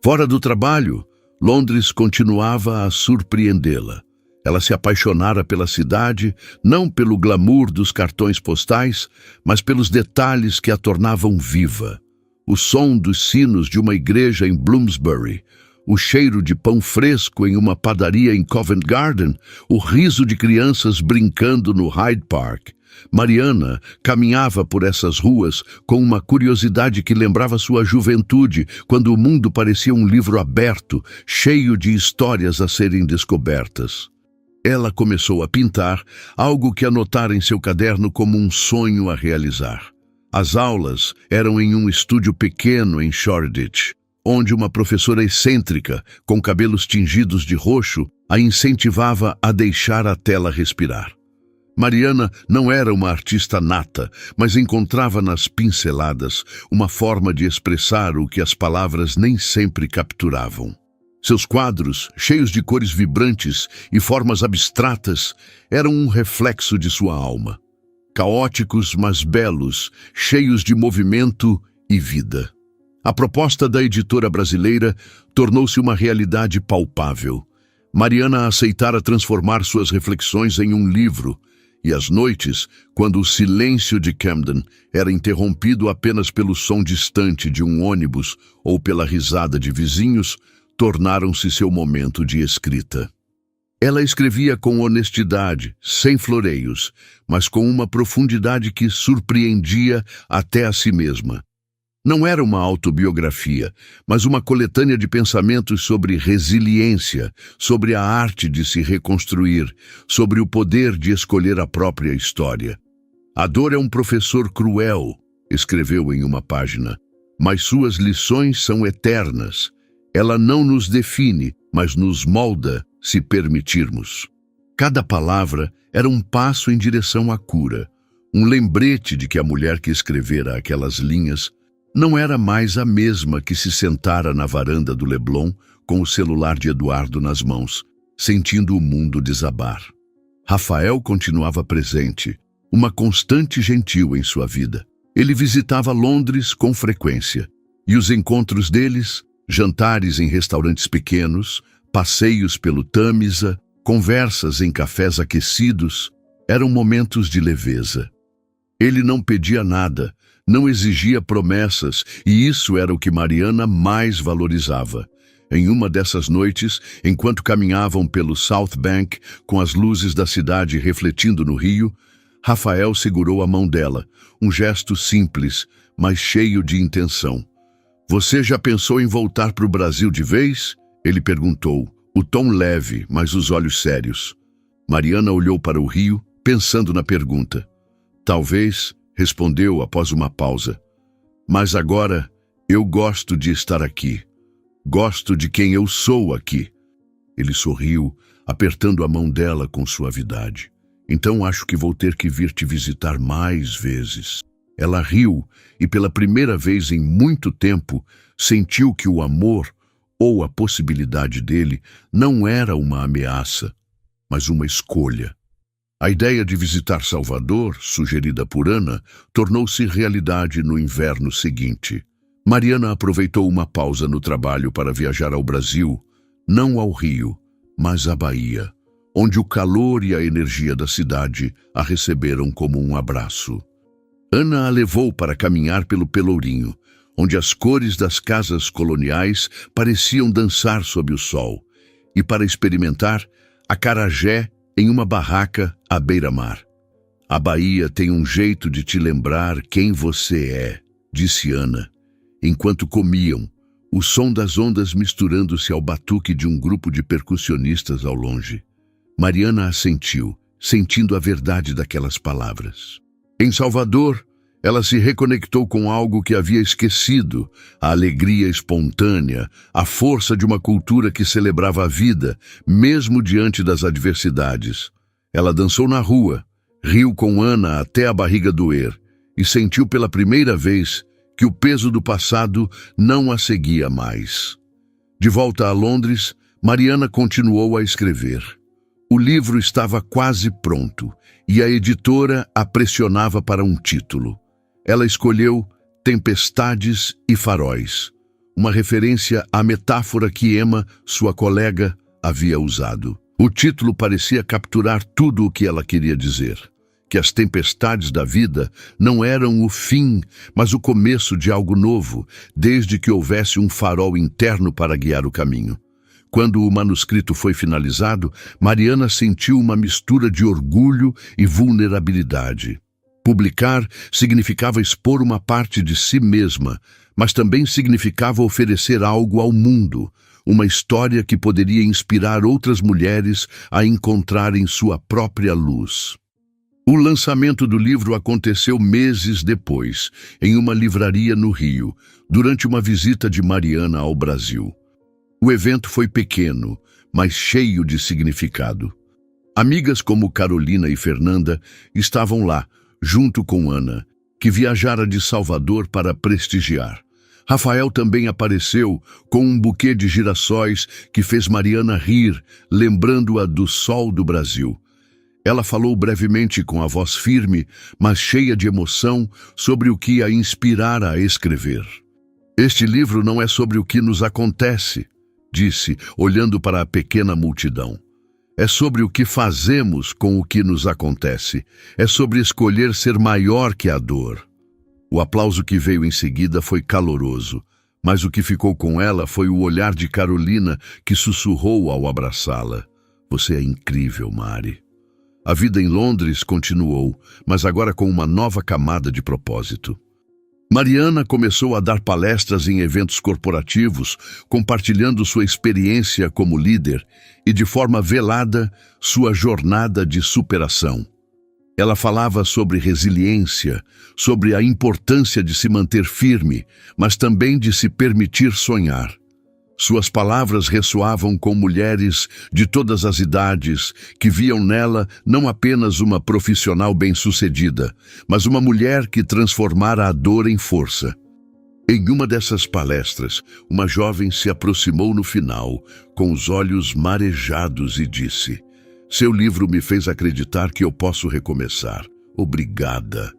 Fora do trabalho, Londres continuava a surpreendê-la. Ela se apaixonara pela cidade, não pelo glamour dos cartões postais, mas pelos detalhes que a tornavam viva. O som dos sinos de uma igreja em Bloomsbury, o cheiro de pão fresco em uma padaria em Covent Garden, o riso de crianças brincando no Hyde Park. Mariana caminhava por essas ruas com uma curiosidade que lembrava sua juventude, quando o mundo parecia um livro aberto, cheio de histórias a serem descobertas. Ela começou a pintar, algo que anotara em seu caderno como um sonho a realizar. As aulas eram em um estúdio pequeno em Shoreditch, onde uma professora excêntrica, com cabelos tingidos de roxo, a incentivava a deixar a tela respirar. Mariana não era uma artista nata, mas encontrava nas pinceladas uma forma de expressar o que as palavras nem sempre capturavam. Seus quadros, cheios de cores vibrantes e formas abstratas, eram um reflexo de sua alma. Caóticos, mas belos, cheios de movimento e vida. A proposta da editora brasileira tornou-se uma realidade palpável. Mariana aceitara transformar suas reflexões em um livro, e às noites, quando o silêncio de Camden era interrompido apenas pelo som distante de um ônibus ou pela risada de vizinhos, tornaram-se seu momento de escrita. Ela escrevia com honestidade, sem floreios, mas com uma profundidade que surpreendia até a si mesma. Não era uma autobiografia, mas uma coletânea de pensamentos sobre resiliência, sobre a arte de se reconstruir, sobre o poder de escolher a própria história. A dor é um professor cruel, escreveu em uma página, mas suas lições são eternas. Ela não nos define, mas nos molda, se permitirmos. Cada palavra era um passo em direção à cura, um lembrete de que a mulher que escrevera aquelas linhas não era mais a mesma que se sentara na varanda do Leblon com o celular de Eduardo nas mãos, sentindo o mundo desabar. Rafael continuava presente, uma constante gentil em sua vida. Ele visitava Londres com frequência, e os encontros deles, jantares em restaurantes pequenos, passeios pelo Tâmisa, conversas em cafés aquecidos, eram momentos de leveza. Ele não pedia nada, não exigia promessas, e isso era o que Mariana mais valorizava. Em uma dessas noites, enquanto caminhavam pelo South Bank, com as luzes da cidade refletindo no rio, Rafael segurou a mão dela, um gesto simples, mas cheio de intenção. "Você já pensou em voltar para o Brasil de vez?" Ele perguntou, o tom leve, mas os olhos sérios. Mariana olhou para o rio, pensando na pergunta. "Talvez", respondeu após uma pausa. "Mas agora eu gosto de estar aqui. Gosto de quem eu sou aqui." Ele sorriu, apertando a mão dela com suavidade. "Então acho que vou ter que vir te visitar mais vezes." Ela riu e pela primeira vez em muito tempo sentiu que o amor, ou a possibilidade dele, não era uma ameaça, mas uma escolha. A ideia de visitar Salvador, sugerida por Ana, tornou-se realidade no inverno seguinte. Mariana aproveitou uma pausa no trabalho para viajar ao Brasil, não ao Rio, mas à Bahia, onde o calor e a energia da cidade a receberam como um abraço. Ana a levou para caminhar pelo Pelourinho, onde as cores das casas coloniais pareciam dançar sob o sol, e para experimentar acarajé em uma barraca à beira-mar. "A Bahia tem um jeito de te lembrar quem você é", disse Ana, enquanto comiam, o som das ondas misturando-se ao batuque de um grupo de percussionistas ao longe. Mariana assentiu, sentindo a verdade daquelas palavras. Em Salvador, ela se reconectou com algo que havia esquecido, a alegria espontânea, a força de uma cultura que celebrava a vida, mesmo diante das adversidades. Ela dançou na rua, riu com Ana até a barriga doer, e sentiu pela primeira vez que o peso do passado não a seguia mais. De volta a Londres, Mariana continuou a escrever. O livro estava quase pronto, e a editora a pressionava para um título. Ela escolheu Tempestades e Faróis, uma referência à metáfora que Emma, sua colega, havia usado. O título parecia capturar tudo o que ela queria dizer, que as tempestades da vida não eram o fim, mas o começo de algo novo, desde que houvesse um farol interno para guiar o caminho. Quando o manuscrito foi finalizado, Mariana sentiu uma mistura de orgulho e vulnerabilidade. Publicar significava expor uma parte de si mesma, mas também significava oferecer algo ao mundo, uma história que poderia inspirar outras mulheres a encontrarem sua própria luz. O lançamento do livro aconteceu meses depois, em uma livraria no Rio, durante uma visita de Mariana ao Brasil. O evento foi pequeno, mas cheio de significado. Amigas como Carolina e Fernanda estavam lá, junto com Ana, que viajara de Salvador para prestigiar. Rafael também apareceu com um buquê de girassóis que fez Mariana rir, lembrando-a do sol do Brasil. Ela falou brevemente com a voz firme, mas cheia de emoção, sobre o que a inspirara a escrever. "Este livro não é sobre o que nos acontece", disse, olhando para a pequena multidão. É sobre o que fazemos com o que nos acontece. É sobre escolher ser maior que a dor. O aplauso que veio em seguida foi caloroso, mas o que ficou com ela foi o olhar de Carolina, que sussurrou ao abraçá-la. Você é incrível, Mari. A vida em Londres continuou, mas agora com uma nova camada de propósito. Mariana começou a dar palestras em eventos corporativos, compartilhando sua experiência como líder e, de forma velada, sua jornada de superação. Ela falava sobre resiliência, sobre a importância de se manter firme, mas também de se permitir sonhar. Suas palavras ressoavam com mulheres de todas as idades que viam nela não apenas uma profissional bem-sucedida, mas uma mulher que transformara a dor em força. Em uma dessas palestras, uma jovem se aproximou no final, com os olhos marejados e disse: "Seu livro me fez acreditar que eu posso recomeçar. Obrigada."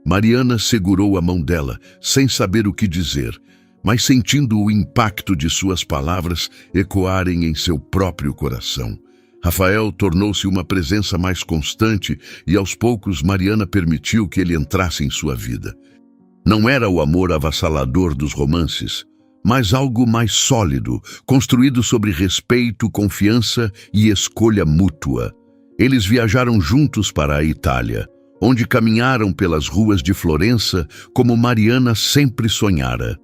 Mariana segurou a mão dela, sem saber o que dizer, mas sentindo o impacto de suas palavras ecoarem em seu próprio coração. Rafael tornou-se uma presença mais constante e, aos poucos, Mariana permitiu que ele entrasse em sua vida. Não era o amor avassalador dos romances, mas algo mais sólido, construído sobre respeito, confiança e escolha mútua. Eles viajaram juntos para a Itália, onde caminharam pelas ruas de Florença como Mariana sempre sonhara.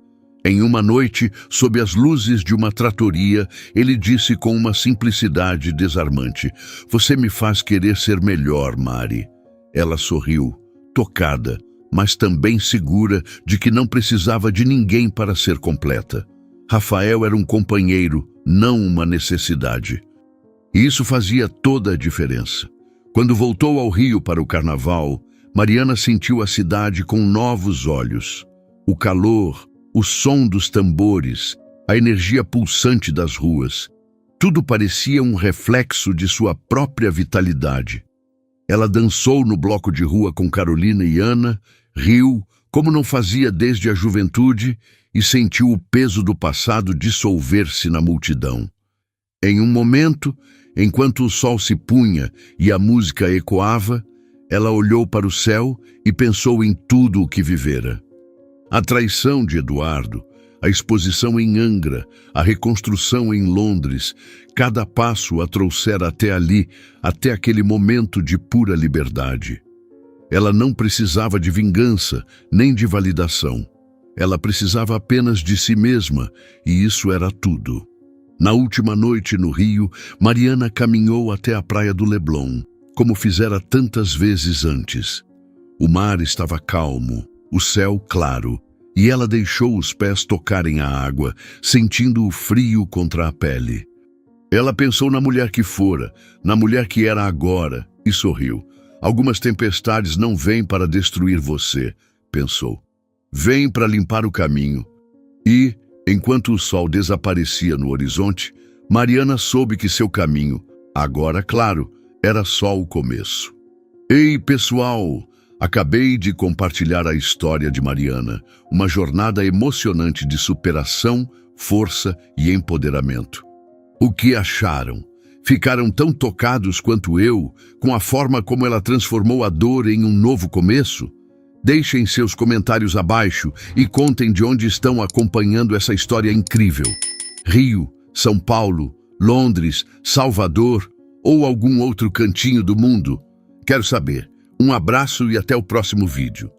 Em uma noite, sob as luzes de uma tratoria, ele disse com uma simplicidade desarmante: "Você me faz querer ser melhor, Mari." Ela sorriu, tocada, mas também segura de que não precisava de ninguém para ser completa. Rafael era um companheiro, não uma necessidade. E isso fazia toda a diferença. Quando voltou ao Rio para o carnaval, Mariana sentiu a cidade com novos olhos. O calor, o som dos tambores, a energia pulsante das ruas, tudo parecia um reflexo de sua própria vitalidade. Ela dançou no bloco de rua com Carolina e Ana, riu, como não fazia desde a juventude, e sentiu o peso do passado dissolver-se na multidão. Em um momento, enquanto o sol se punha e a música ecoava, ela olhou para o céu e pensou em tudo o que vivera. A traição de Eduardo, a exposição em Angra, a reconstrução em Londres, cada passo a trouxera até ali, até aquele momento de pura liberdade. Ela não precisava de vingança, nem de validação. Ela precisava apenas de si mesma, e isso era tudo. Na última noite no Rio, Mariana caminhou até a praia do Leblon, como fizera tantas vezes antes. O mar estava calmo, o céu claro, e ela deixou os pés tocarem a água, sentindo o frio contra a pele. Ela pensou na mulher que fora, na mulher que era agora, e sorriu. Algumas tempestades não vêm para destruir você, pensou. Vêm para limpar o caminho. E, enquanto o sol desaparecia no horizonte, Mariana soube que seu caminho, agora claro, era só o começo. Ei, pessoal! Acabei de compartilhar a história de Mariana, uma jornada emocionante de superação, força e empoderamento. O que acharam? Ficaram tão tocados quanto eu, com a forma como ela transformou a dor em um novo começo? Deixem seus comentários abaixo e contem de onde estão acompanhando essa história incrível. Rio, São Paulo, Londres, Salvador ou algum outro cantinho do mundo? Quero saber. Um abraço e até o próximo vídeo.